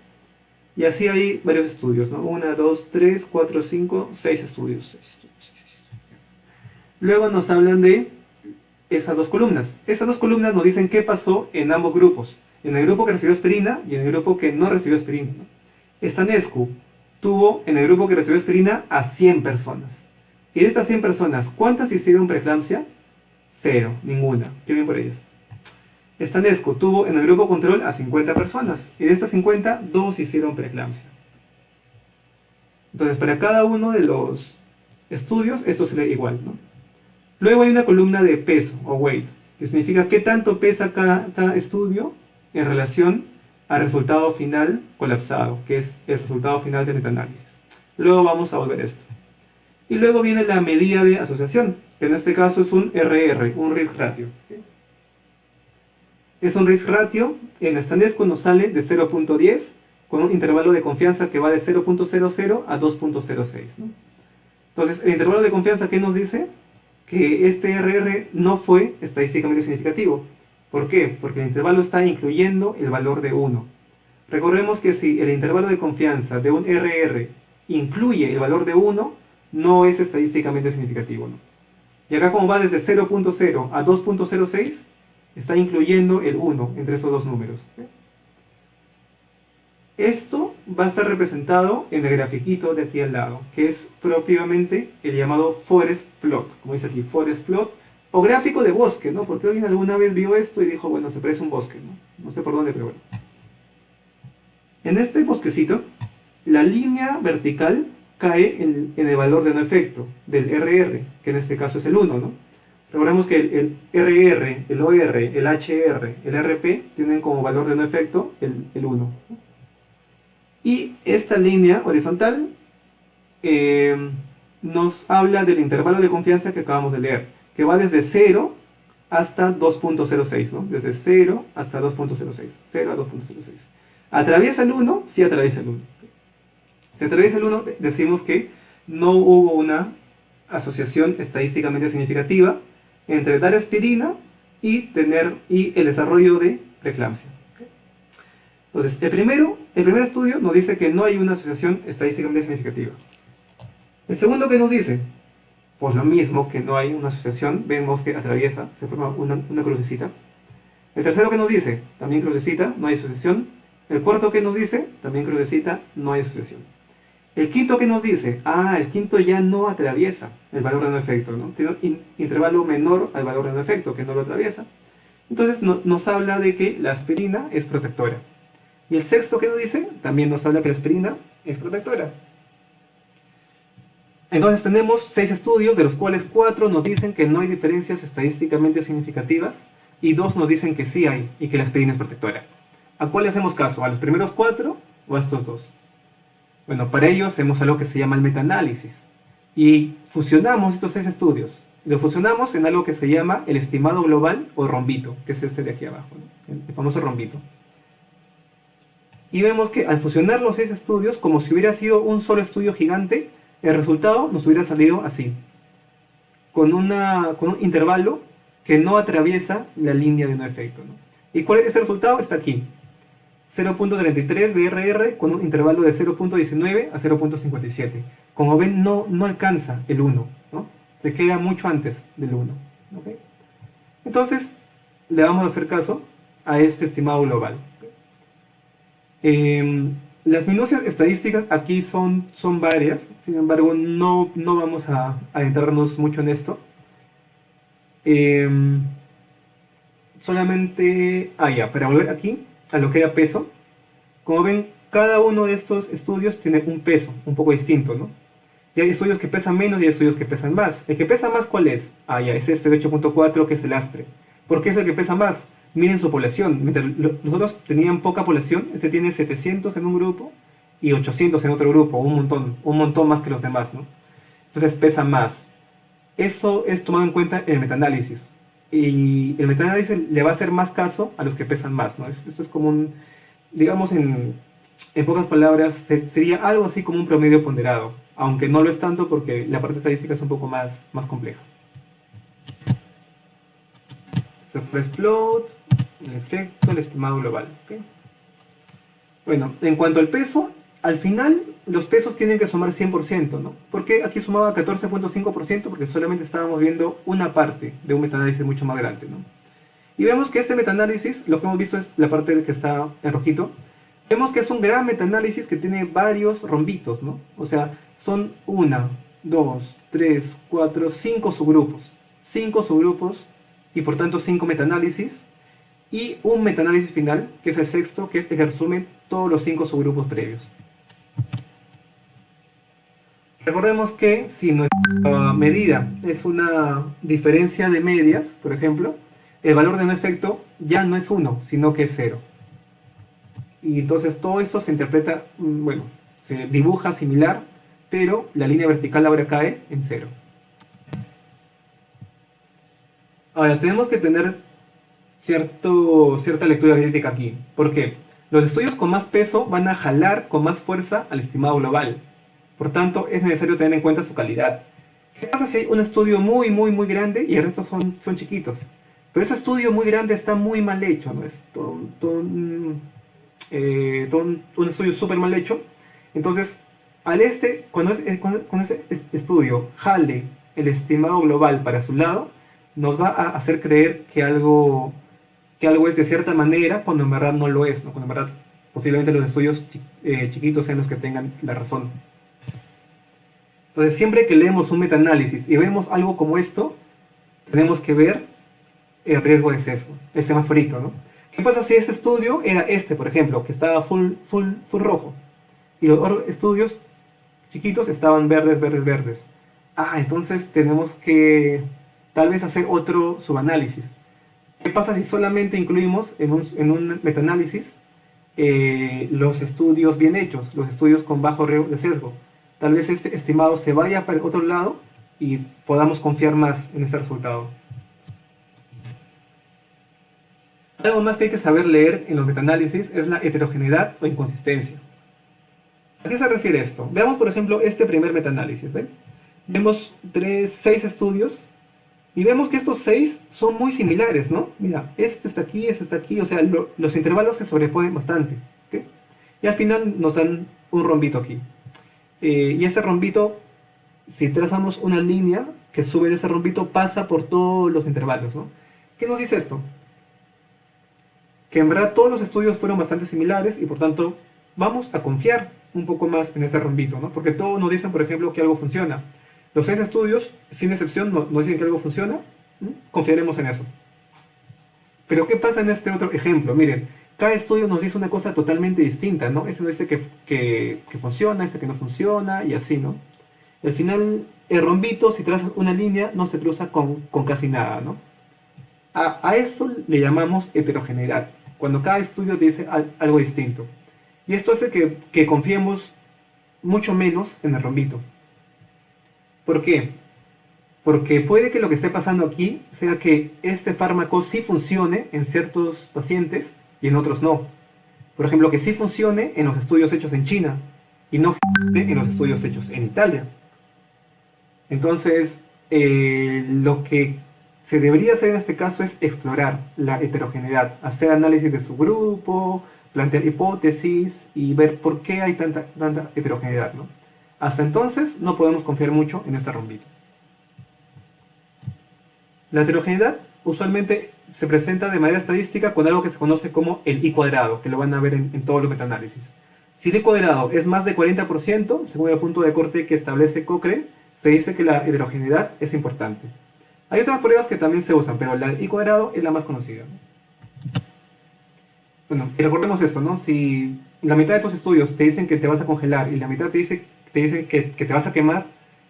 Y así hay varios estudios, ¿no? 1, 2, 3, 4, 5, 6 estudios. Luego nos hablan de esas dos columnas. Esas dos columnas nos dicen qué pasó en ambos grupos. En el grupo que recibió aspirina y en el grupo que no recibió aspirina, ¿no? Stanescu tuvo en el grupo que recibió aspirina a 100 personas. Y de estas 100 personas, ¿cuántas hicieron preeclampsia? 0, ninguna. Qué bien por ellas. Stanescu tuvo en el grupo control a 50 personas. Y de estas 50, 2 hicieron preeclampsia. Entonces, para cada uno de los estudios, esto se lee igual, ¿no? Luego hay una columna de peso, o weight, que significa qué tanto pesa cada estudio en relación al resultado final colapsado, que es el resultado final del metaanálisis. Luego vamos a volver a esto. Y luego viene la medida de asociación, que en este caso es un RR, un risk ratio. Es un risk ratio, en Stanescu nos sale de 0.10, con un intervalo de confianza que va de 0.00 a 2.06, ¿no? Entonces, el intervalo de confianza, ¿qué nos dice? Que este RR no fue estadísticamente significativo. ¿Por qué? Porque el intervalo está incluyendo el valor de 1. Recordemos que si el intervalo de confianza de un RR incluye el valor de 1, no es estadísticamente significativo, ¿no? Y acá como va desde 0.0 a 2.06, está incluyendo el 1 entre esos dos números. Esto va a estar representado en el grafiquito de aquí al lado, que es propiamente el llamado Forest Plot, como dice aquí, Forest Plot, o gráfico de bosque, ¿no? Porque alguien alguna vez vio esto y dijo, bueno, se parece a un bosque, ¿no? No sé por dónde, pero bueno. En este bosquecito, la línea vertical cae en el valor de no efecto, del RR, que en este caso es el 1, ¿no? Recordemos que el RR, el OR, el HR, el RP tienen como valor de no efecto el 1, ¿no? Y esta línea horizontal nos habla del intervalo de confianza que acabamos de leer, que va desde 0 hasta 2.06, ¿no? Desde 0 hasta 2.06, 0 a 2.06. ¿Atraviesa el 1? Sí atraviesa el 1. Si atraviesa el 1, decimos que no hubo una asociación estadísticamente significativa entre dar aspirina y el desarrollo de preeclampsia. Entonces, el primer estudio nos dice que no hay una asociación estadísticamente significativa. El segundo, ¿qué nos dice? Pues lo mismo, que no hay una asociación, vemos que atraviesa, se forma una crucecita. El tercero, ¿qué nos dice? También crucecita, no hay asociación. El cuarto, ¿qué nos dice? También crucecita, no hay asociación. El quinto, ¿qué nos dice? El quinto ya no atraviesa el valor de no efecto, ¿no? Tiene un intervalo menor al valor de no efecto, que no lo atraviesa. Entonces nos habla de que la aspirina es protectora. Y el sexto que nos dice, también nos habla que la aspirina es protectora. Entonces tenemos 6 estudios, de los cuales 4 nos dicen que no hay diferencias estadísticamente significativas y 2 nos dicen que sí hay y que la aspirina es protectora. ¿A cuál le hacemos caso? ¿A los primeros 4 o a estos 2? Bueno, para ello hacemos algo que se llama el metaanálisis y fusionamos estos 6 estudios. Lo fusionamos en algo que se llama el estimado global o rombito, que es este de aquí abajo, ¿no? El famoso rombito. Y vemos que al fusionar los 6 estudios, como si hubiera sido un solo estudio gigante, el resultado nos hubiera salido así, con un intervalo que no atraviesa la línea de no efecto, ¿no? ¿Y cuál es ese resultado? Está aquí. 0.33 de RR con un intervalo de 0.19 a 0.57. Como ven, no alcanza el 1, ¿no? Se queda mucho antes del 1. ¿Okay? Entonces, le vamos a hacer caso a este estimado global. Las minucias estadísticas aquí son varias, sin embargo no vamos a adentrarnos mucho en esto. Solamente, para volver aquí a lo que era peso, como ven, cada uno de estos estudios tiene un peso un poco distinto, ¿no? Y hay estudios que pesan menos y hay estudios que pesan más. ¿El que pesa más cuál es? Es este de 8.4 que es el ASPRE. ¿Por qué es el que pesa más? Miren su población. Mientras los otros tenían poca población, este tiene 700 en un grupo y 800 en otro grupo, un montón más que los demás, ¿no? Entonces pesa más. Eso es tomado en cuenta en el metaanálisis. Y el metaanálisis le va a hacer más caso a los que pesan más, ¿no? Esto es como un, digamos en pocas palabras, sería algo así como un promedio ponderado, aunque no lo es tanto porque la parte estadística es un poco más compleja. Surface plot, el efecto, el estimado global. ¿Okay? Bueno, en cuanto al peso, al final los pesos tienen que sumar 100%, ¿no? ¿Por qué aquí sumaba 14.5%? Porque solamente estábamos viendo una parte de un metaanálisis mucho más grande, ¿no? Y vemos que este metaanálisis, lo que hemos visto es la parte que está en rojito, vemos que es un gran metaanálisis que tiene varios rombitos, ¿no? O sea, son 1, 2, 3, 4, 5 subgrupos. 5 subgrupos y por tanto 5 metaanálisis. Y un metaanálisis final, que es el sexto, que es el que resume todos los 5 subgrupos previos. Recordemos que si nuestra medida es una diferencia de medias, por ejemplo, el valor de no efecto ya no es 1, sino que es 0. Y entonces todo esto se interpreta, bueno, se dibuja similar, pero la línea vertical ahora cae en 0. Ahora, tenemos que tener cierta lectura crítica aquí. ¿Por qué? Los estudios con más peso van a jalar con más fuerza al estimado global. Por tanto, es necesario tener en cuenta su calidad. ¿Qué pasa si hay un estudio muy grande y el resto son chiquitos? Pero ese estudio muy grande está muy mal hecho, ¿no? Es un estudio súper mal hecho. Entonces, cuando ese estudio jale el estimado global para su lado, nos va a hacer creer que algo es de cierta manera cuando en verdad no lo es, ¿no? Cuando en verdad posiblemente los estudios chiquitos sean los que tengan la razón. Entonces siempre que leemos un metaanálisis y vemos algo como esto, tenemos que ver el riesgo de sesgo, el semaforito, ¿no? ¿Qué pasa si este estudio era por ejemplo, que estaba full rojo? Y los otros estudios chiquitos estaban verdes. Entonces tenemos que tal vez hacer otro subanálisis. ¿Qué pasa si solamente incluimos en un metaanálisis los estudios bien hechos, los estudios con bajo riesgo de sesgo? Tal vez este estimado se vaya para el otro lado y podamos confiar más en este resultado. Algo más que hay que saber leer en los metaanálisis es la heterogeneidad o inconsistencia. ¿A qué se refiere esto? Veamos, por ejemplo, este primer metaanálisis. ¿Ven? Vemos 6 estudios y vemos que estos 6 son muy similares, ¿no? Mira, este está aquí, o sea, los intervalos se sobreponen bastante. ¿Okay? Y al final nos dan un rombito aquí. Y este rombito, si trazamos una línea que sube de ese rombito, pasa por todos los intervalos, ¿no? ¿Qué nos dice esto? Que en verdad todos los estudios fueron bastante similares y por tanto vamos a confiar un poco más en este rombito, ¿no? Porque todos nos dicen, por ejemplo, que algo funciona. Los 6 estudios, sin excepción, nos dicen que algo funciona. Confiaremos en eso. Pero ¿qué pasa en este otro ejemplo? Miren, cada estudio nos dice una cosa totalmente distinta, ¿no? Este nos dice que funciona, este que no funciona, y así, ¿no? Al final, el rombito, si trazas una línea, no se cruza con casi nada, ¿no? A esto le llamamos heterogeneidad, cuando cada estudio dice algo distinto. Y esto hace que confiemos mucho menos en el rombito. ¿Por qué? Porque puede que lo que esté pasando aquí sea que este fármaco sí funcione en ciertos pacientes y en otros no. Por ejemplo, que sí funcione en los estudios hechos en China y no funcione en los estudios hechos en Italia. Entonces, lo que se debería hacer en este caso es explorar la heterogeneidad, hacer análisis de su grupo, plantear hipótesis y ver por qué hay tanta heterogeneidad, ¿no? Hasta entonces no podemos confiar mucho en esta rombito. La heterogeneidad usualmente se presenta de manera estadística con algo que se conoce como el I cuadrado, que lo van a ver en todos los metaanálisis. Si el I cuadrado es más de 40%, según el punto de corte que establece Cochrane, se dice que la heterogeneidad es importante. Hay otras pruebas que también se usan, pero la I cuadrado es la más conocida. Bueno, y recordemos esto, ¿no? Si la mitad de tus estudios te dicen que te vas a congelar y la mitad te dicen que te vas a quemar,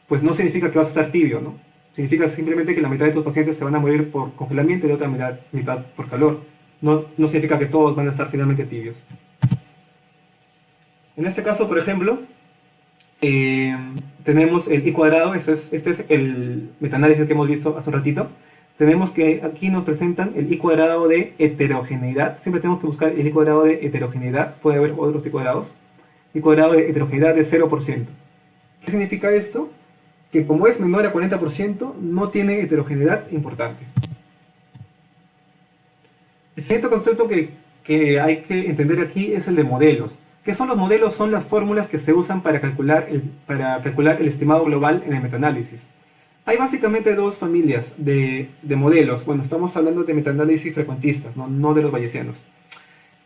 pues no significa que vas a estar tibio, ¿no? Significa simplemente que la mitad de tus pacientes se van a morir por congelamiento y la otra mitad por calor. No significa que todos van a estar finalmente tibios. En este caso, por ejemplo, tenemos el I cuadrado, este es el metaanálisis que hemos visto hace un ratito. Tenemos que aquí nos presentan el I cuadrado de heterogeneidad. Siempre tenemos que buscar el I cuadrado de heterogeneidad. Puede haber otros I cuadrados. I cuadrado de heterogeneidad de 0%. ¿Qué significa esto? Que como es menor a 40%, no tiene heterogeneidad importante. El siguiente concepto que hay que entender aquí es el de modelos. ¿Qué son los modelos? Son las fórmulas que se usan para calcular el estimado global en el metaanálisis. Hay básicamente dos familias de modelos. Bueno, estamos hablando de metaanálisis frecuentistas, no de los bayesianos.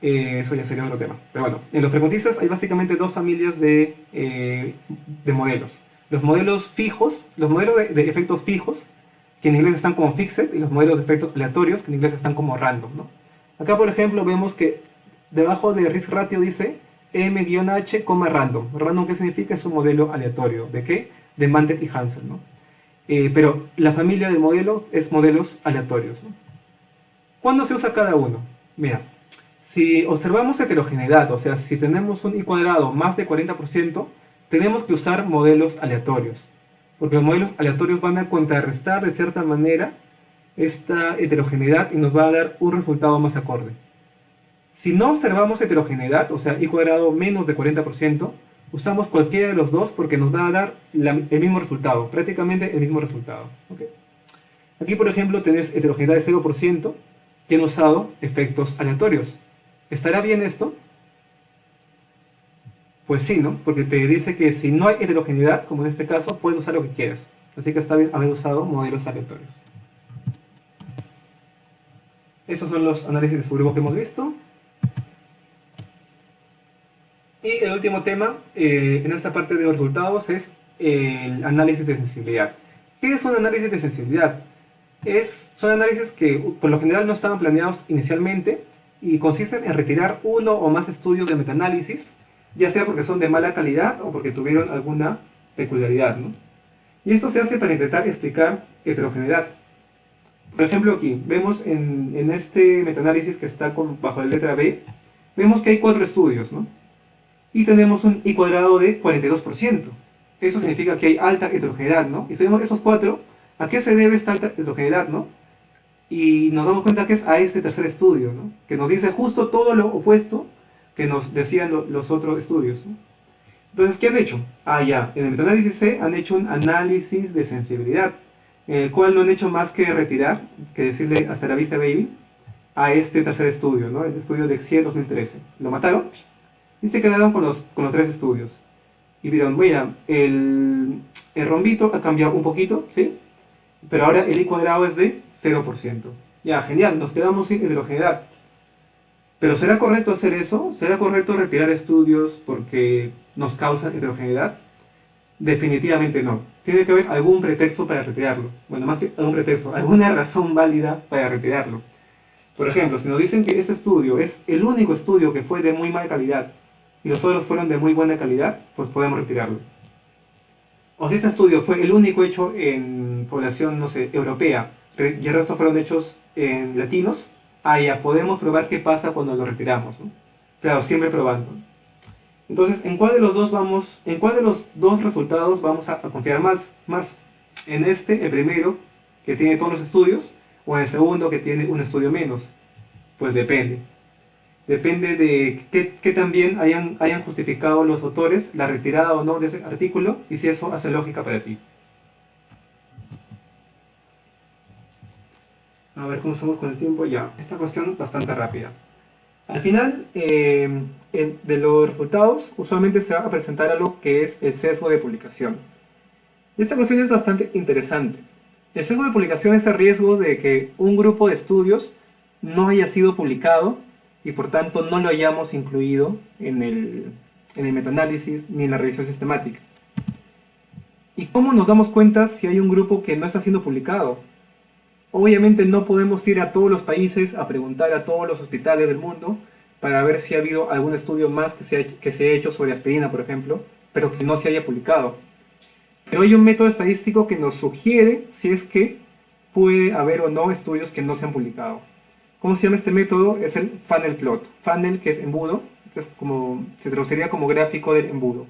Eso ya sería otro tema. Pero bueno, en los frecuentistas hay básicamente dos familias de modelos. Los modelos fijos, los modelos de efectos fijos, que en inglés están como fixed, y los modelos de efectos aleatorios, que en inglés están como random, ¿no? Acá, por ejemplo, vemos que debajo de risk ratio dice m-h, random. Random, ¿qué significa? Es un modelo aleatorio. ¿De qué? De Mantel y Hansel, ¿no? Pero la familia de modelos es modelos aleatorios, ¿no? ¿Cuándo se usa cada uno? Mira, si observamos heterogeneidad, o sea, si tenemos un I cuadrado más de 40%, tenemos que usar modelos aleatorios, porque los modelos aleatorios van a contrarrestar de cierta manera esta heterogeneidad y nos va a dar un resultado más acorde. Si no observamos heterogeneidad, o sea, I cuadrado menos de 40%, usamos cualquiera de los dos porque nos va a dar el mismo resultado, prácticamente el mismo resultado. ¿Okay? Aquí, por ejemplo, tenés heterogeneidad de 0%, que han usado efectos aleatorios. ¿Estará bien esto? Pues sí, ¿no? Porque te dice que si no hay heterogeneidad, como en este caso, puedes usar lo que quieras. Así que está bien haber usado modelos aleatorios. Esos son los análisis de subgrupo que hemos visto. Y el último tema en esta parte de los resultados es el análisis de sensibilidad. ¿Qué es un análisis de sensibilidad? Son análisis que por lo general no estaban planeados inicialmente y consisten en retirar uno o más estudios de metaanálisis, ya sea porque son de mala calidad o porque tuvieron alguna peculiaridad, ¿no? Y esto se hace para intentar explicar heterogeneidad. Por ejemplo, aquí vemos en este metaanálisis que está bajo la letra B, vemos que hay 4 estudios, ¿no? Y tenemos un I cuadrado de 42%. Eso significa que hay alta heterogeneidad, ¿no? Y si vemos esos 4, ¿a qué se debe esta alta heterogeneidad, no? Y nos damos cuenta que es a este tercer estudio, ¿no? Que nos dice justo todo lo opuesto que nos decían los otros estudios, ¿no? Entonces, ¿qué han hecho? Ya, en el metaanálisis C han hecho un análisis de sensibilidad, en el cual no han hecho más que retirar, que decirle hasta la vista baby, a este tercer estudio, ¿no? El estudio de XIE 2013. Lo mataron y se quedaron con los 3 estudios. Y vieron, mira, el rombito ha cambiado un poquito, ¿sí? Pero ahora el I cuadrado es de 0%. Ya, genial, nos quedamos sin heterogeneidad. ¿Pero será correcto hacer eso? ¿Será correcto retirar estudios porque nos causan heterogeneidad? Definitivamente no. Tiene que haber algún pretexto para retirarlo. Bueno, más que algún pretexto, alguna razón válida para retirarlo. Por ejemplo, si nos dicen que este estudio es el único estudio que fue de muy mala calidad y los otros fueron de muy buena calidad, pues podemos retirarlo. O si este estudio fue el único hecho en población, no sé, europea, y el resto fueron hechos en latinos, ahí ya podemos probar qué pasa cuando lo retiramos, ¿no? Claro, siempre probando. Entonces, ¿en cuál de los dos vamos, en cuál de los dos resultados vamos a confiar más? ¿En este, el primero, que tiene todos los estudios, o en el segundo, que tiene un estudio menos? Pues depende. Depende de qué también hayan justificado los autores la retirada o no de ese artículo y si eso hace lógica para ti. A ver cómo estamos con el tiempo. Ya, esta cuestión es bastante rápida. Al final de los resultados, usualmente se va a presentar algo que es el sesgo de publicación. Y esta cuestión es bastante interesante. El sesgo de publicación es el riesgo de que un grupo de estudios no haya sido publicado y por tanto no lo hayamos incluido en el metaanálisis ni en la revisión sistemática. ¿Y cómo nos damos cuenta si hay un grupo que no está siendo publicado? Obviamente no podemos ir a todos los países a preguntar a todos los hospitales del mundo para ver si ha habido algún estudio más que se haya hecho sobre aspirina, por ejemplo, pero que no se haya publicado. Pero hay un método estadístico que nos sugiere si es que puede haber o no estudios que no se han publicado. ¿Cómo se llama este método? Es el funnel plot. Funnel, que es embudo, se traduciría como gráfico del embudo.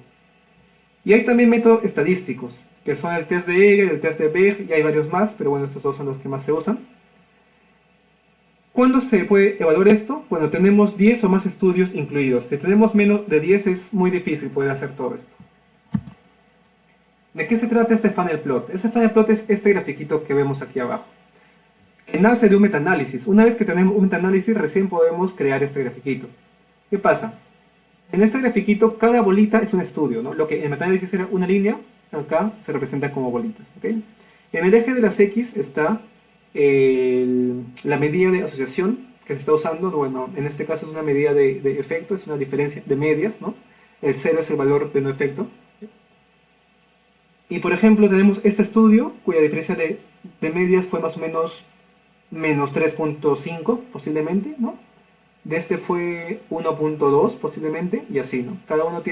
Y hay también métodos estadísticos, que son el test de Eger, el test de Begg, y hay varios más, pero bueno, estos dos son los que más se usan. ¿Cuándo se puede evaluar esto? Cuando tenemos 10 o más estudios incluidos. Si tenemos menos de 10 es muy difícil poder hacer todo esto. ¿De qué se trata este funnel plot? Este funnel plot es este grafiquito que vemos aquí abajo, que nace de un metaanálisis. Una vez que tenemos un metaanálisis, recién podemos crear este grafiquito. ¿Qué pasa? En este grafiquito, cada bolita es un estudio, ¿no? Lo que en metaanálisis era una línea, acá se representa como bolitas, ¿ok? En el eje de las X está la medida de asociación que se está usando. Bueno, en este caso es una medida de efecto, es una diferencia de medias, ¿no? El 0 es el valor de no efecto. Y por ejemplo tenemos este estudio cuya diferencia de medias fue más o menos menos 3.5 posiblemente, ¿no? De este fue 1.2 posiblemente, y así, ¿no? Cada uno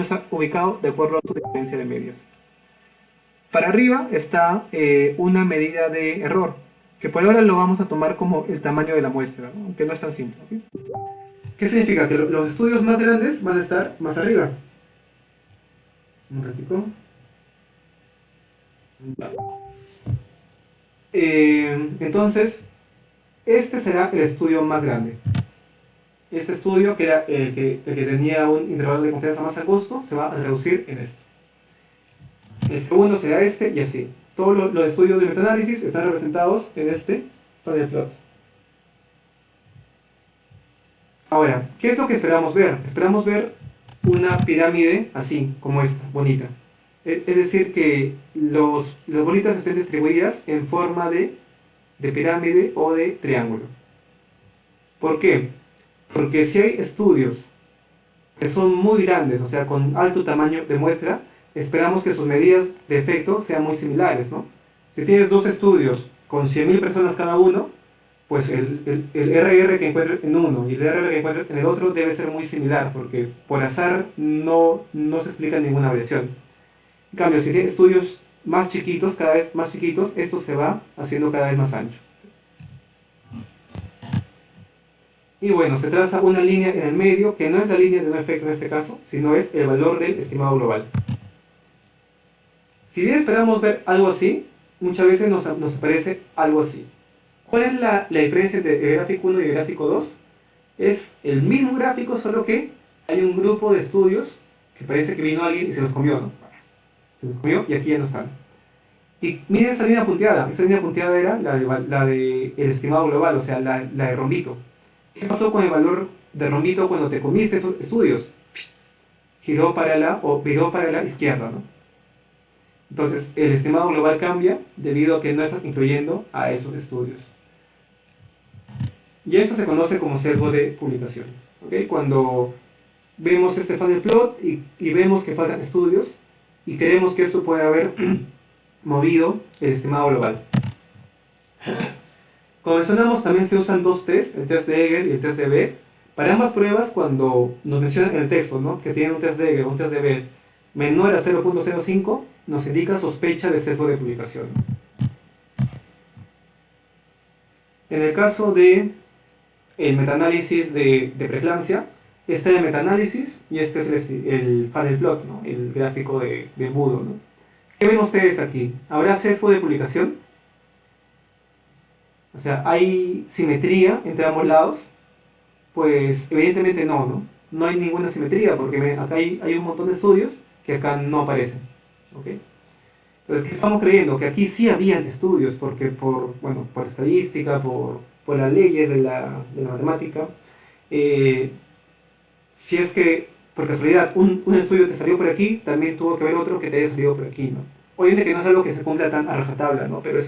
está ubicado de acuerdo a su diferencia de medias. Para arriba está una medida de error, que por ahora lo vamos a tomar como el tamaño de la muestra, ¿no? Aunque no es tan simple, ¿okay? ¿Qué significa? Que los estudios más grandes van a estar más arriba. Un ratico. Entonces, este será el estudio más grande. Este estudio, que era el que tenía un intervalo de confianza más al costo, se va a reducir en esto. El segundo será este y así. Todos los estudios de metaanálisis están representados en este funnel plot. Ahora, ¿qué es lo que esperamos ver? Esperamos ver una pirámide así, como esta, bonita. Es decir, que las bolitas estén distribuidas en forma de pirámide o de triángulo. ¿Por qué? Porque si hay estudios que son muy grandes, o sea, con alto tamaño de muestra, esperamos que sus medidas de efecto sean muy similares, ¿no? Si tienes dos estudios con 100.000 personas cada uno, pues el RR que encuentres en uno y el RR que encuentres en el otro debe ser muy similar, porque por azar no se explica ninguna variación. En cambio, si tienes estudios más chiquitos, cada vez más chiquitos, esto se va haciendo cada vez más ancho. Y bueno, se traza una línea en el medio, que no es la línea de no efecto en este caso, sino es el valor del estimado global. Si bien esperamos ver algo así, muchas veces nos aparece algo así. ¿Cuál es la diferencia entre el gráfico 1 y el gráfico 2? Es el mismo gráfico, solo que hay un grupo de estudios que parece que vino alguien y se los comió, ¿no? Se los comió y aquí ya no están. Y miren esa línea punteada. Esa línea punteada era la de el estimado global, o sea, la de rombito. ¿Qué pasó con el valor de rombito cuando te comiste esos estudios? Viró para la izquierda, ¿no? Entonces, el estimado global cambia debido a que no estás incluyendo a esos estudios. Y esto se conoce como sesgo de publicación, ¿okay? Cuando vemos este funnel plot y vemos que faltan estudios y creemos que esto puede haber movido el estimado global. Como mencionamos, también se usan dos test, el test de Egger y el test de Beck. Para ambas pruebas, cuando nos mencionan en el texto, ¿no?, que tienen un test de Egger o un test de Beck menor a 0.05, nos indica sospecha de sesgo de publicación. En el caso de el metaanálisis de preeclampsia, este es el metaanálisis y este es el funnel plot, ¿no?, el gráfico de embudo, ¿no? ¿Qué ven ustedes aquí? ¿Habrá sesgo de publicación? O sea, ¿hay simetría entre ambos lados? Pues evidentemente no, ¿no? No hay ninguna simetría porque acá hay un montón de estudios que acá no aparecen, ¿ok? Entonces, ¿qué estamos creyendo? Que aquí sí habían estudios, porque por estadística, por las leyes de la matemática, si es que por casualidad un estudio te salió por aquí, también tuvo que haber otro que te haya salido por aquí, ¿no? Obviamente que no es algo que se cumpla tan a rajatabla, ¿no? Pero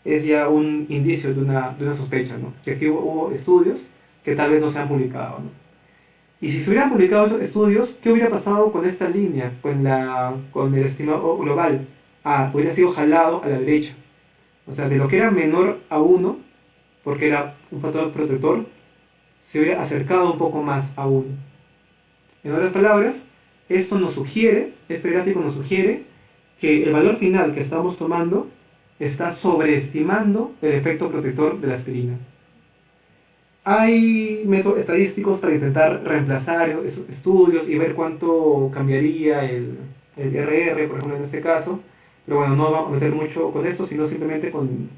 es ya un indicio de una sospecha, ¿no? Que aquí hubo estudios que tal vez no se han publicado, ¿no? Y si se hubieran publicado esos estudios, ¿qué hubiera pasado con esta línea, con el estimado global? Hubiera sido jalado a la derecha. O sea, de lo que era menor a 1, porque era un factor protector, se hubiera acercado un poco más a 1. En otras palabras, este gráfico nos sugiere que el valor final que estamos tomando está sobreestimando el efecto protector de la aspirina. Hay métodos estadísticos para intentar reemplazar esos estudios y ver cuánto cambiaría el RR, por ejemplo, en este caso. Pero bueno, no vamos a meter mucho con esto, sino simplemente con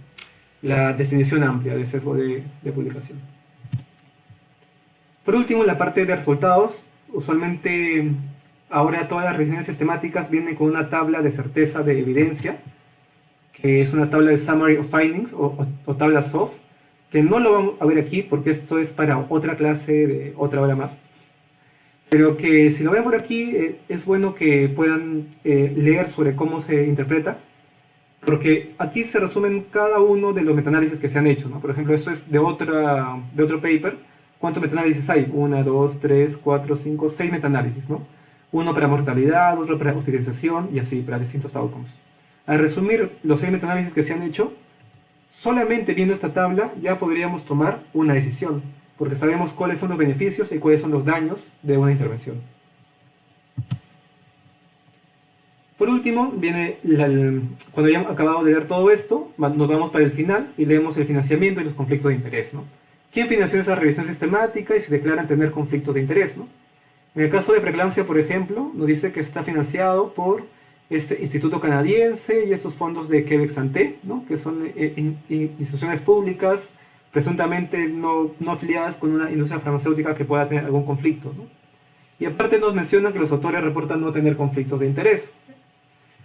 la definición amplia de sesgo de publicación. Por último, en la parte de resultados, usualmente ahora todas las revisiones sistemáticas vienen con una tabla de certeza de evidencia, que es una tabla de Summary of Findings o tabla SOF, que no lo vamos a ver aquí porque esto es para otra clase de otra hora más, pero que si lo ven por aquí es bueno que puedan leer sobre cómo se interpreta, porque aquí se resumen cada uno de los metaanálisis que se han hecho, ¿no? Por ejemplo, esto es de otro paper. ¿Cuántos metaanálisis hay? 1, 2, 3, 4, 5, 6 metaanálisis, ¿no? Uno para mortalidad, otro para hospitalización y así, para distintos outcomes. Al resumir los 6 metaanálisis que se han hecho, solamente viendo esta tabla ya podríamos tomar una decisión, porque sabemos cuáles son los beneficios y cuáles son los daños de una intervención. Por último, viene cuando ya hemos acabado de leer todo esto, nos vamos para el final y leemos el financiamiento y los conflictos de interés, ¿no? ¿Quién financió esa revisión sistemática y se declaran tener conflictos de interés, ¿no? En el caso de preeclampsia, por ejemplo, nos dice que está financiado por este instituto canadiense y estos fondos de Quebec Santé, ¿no?, que son instituciones públicas presuntamente no afiliadas con una industria farmacéutica que pueda tener algún conflicto, ¿no? Y aparte nos mencionan que los autores reportan no tener conflictos de interés.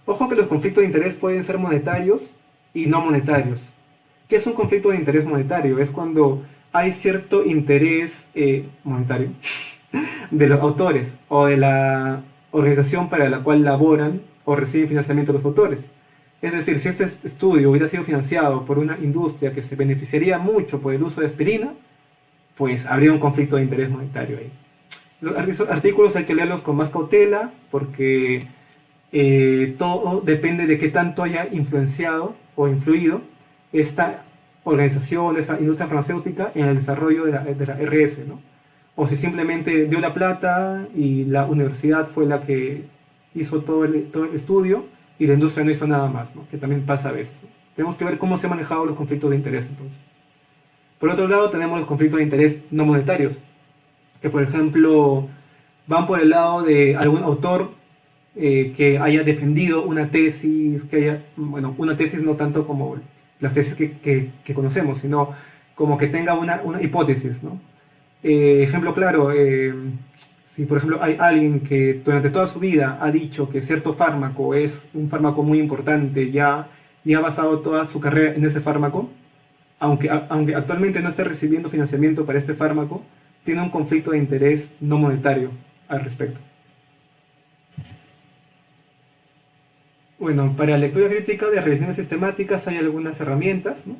Ojo que los conflictos de interés pueden ser monetarios y no monetarios. ¿Qué es un conflicto de interés monetario? Es cuando hay cierto interés monetario de los autores o de la organización para la cual laboran o reciben financiamiento los autores. Es decir, si este estudio hubiera sido financiado por una industria que se beneficiaría mucho por el uso de aspirina, pues habría un conflicto de interés monetario ahí. Los artículos hay que leerlos con más cautela porque todo depende de qué tanto haya influenciado o influido esta organización, esta industria farmacéutica en el desarrollo de la RS, ¿no? O si simplemente dio la plata y la universidad fue la que hizo todo el estudio y la industria no hizo nada más, ¿no?, que también pasa a veces, ¿no? Tenemos que ver cómo se han manejado los conflictos de interés entonces. Por otro lado tenemos los conflictos de interés no monetarios, que por ejemplo van por el lado de algún autor que haya defendido una tesis, una tesis no tanto como las tesis que conocemos, sino como que tenga una hipótesis, ¿no? Ejemplo claro, si por ejemplo hay alguien que durante toda su vida ha dicho que cierto fármaco es un fármaco muy importante, y ha basado toda su carrera en ese fármaco, aunque actualmente no esté recibiendo financiamiento para este fármaco, tiene un conflicto de interés no monetario al respecto. Bueno, para lectura crítica de revisiones sistemáticas hay algunas herramientas, ¿no?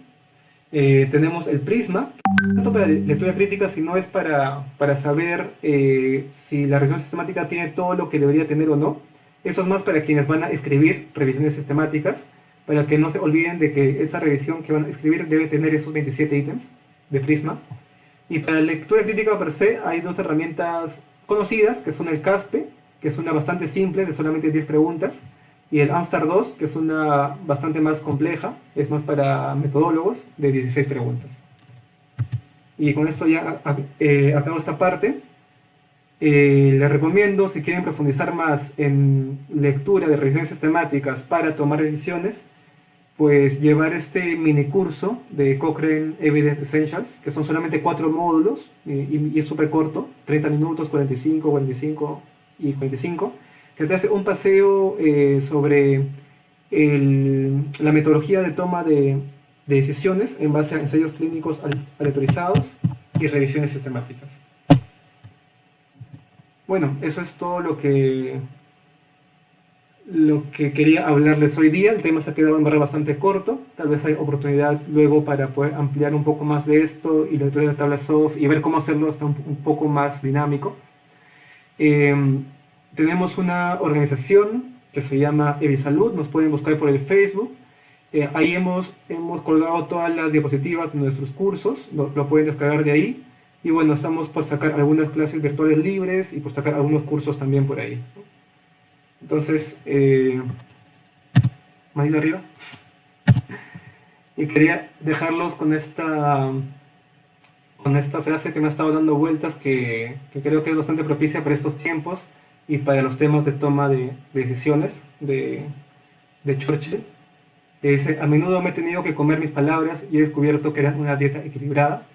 Tenemos el Prisma, no tanto para lectura crítica, sino es para saber si la revisión sistemática tiene todo lo que debería tener o no. Eso es más para quienes van a escribir revisiones sistemáticas. para que no se olviden de que esa revisión que van a escribir debe tener esos 27 ítems de Prisma. Y para la lectura crítica per se hay dos herramientas conocidas, que son el CASPE, que es una bastante simple, de solamente 10 preguntas, y el Amstar 2, que es una bastante más compleja, es más para metodólogos, de 16 preguntas. Y con esto ya acabo esta parte. Les recomiendo, si quieren profundizar más en lectura de revisiones sistemáticas para tomar decisiones, pues llevar este mini curso de Cochrane Evidence Essentials, que son solamente 4 módulos y es súper corto, 30 minutos, 45, 45 y 45, que te hace un paseo sobre la metodología de toma de decisiones en base a ensayos clínicos aleatorizados y revisiones sistemáticas. Bueno, eso es todo lo que quería hablarles hoy día. El tema se ha quedado en verdad bastante corto. Tal vez hay oportunidad luego para poder ampliar un poco más de esto y la lectura de tabla soft y ver cómo hacerlo hasta un poco más dinámico. Tenemos una organización que se llama Evisalud, nos pueden buscar por el Facebook. Ahí hemos colgado todas las diapositivas de nuestros cursos, lo pueden descargar de ahí. Y bueno, estamos por sacar algunas clases virtuales libres y por sacar algunos cursos también por ahí. Entonces, manito arriba. Y quería dejarlos con esta frase que me ha estado dando vueltas, que creo que es bastante propicia para estos tiempos y para los temas de toma de decisiones de Churchill. Que dice: a menudo me he tenido que comer mis palabras y he descubierto que era una dieta equilibrada.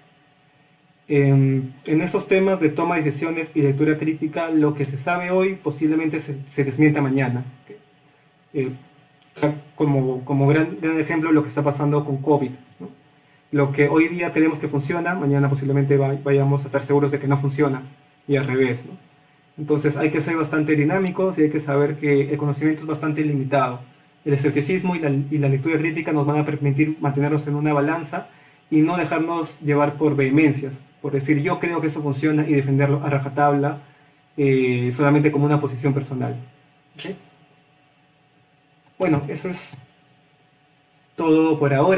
En esos temas de toma de decisiones y lectura crítica, lo que se sabe hoy posiblemente se desmienta mañana. Como gran ejemplo, lo que está pasando con COVID, ¿no? Lo que hoy día creemos que funciona, mañana posiblemente vayamos a estar seguros de que no funciona, y al revés, ¿no? Entonces hay que ser bastante dinámicos y hay que saber que el conocimiento es bastante limitado. El escepticismo y la lectura crítica nos van a permitir mantenernos en una balanza y no dejarnos llevar por vehemencias, por decir yo creo que eso funciona y defenderlo a rajatabla, solamente como una posición personal. ¿Okay? Bueno, eso es todo por ahora.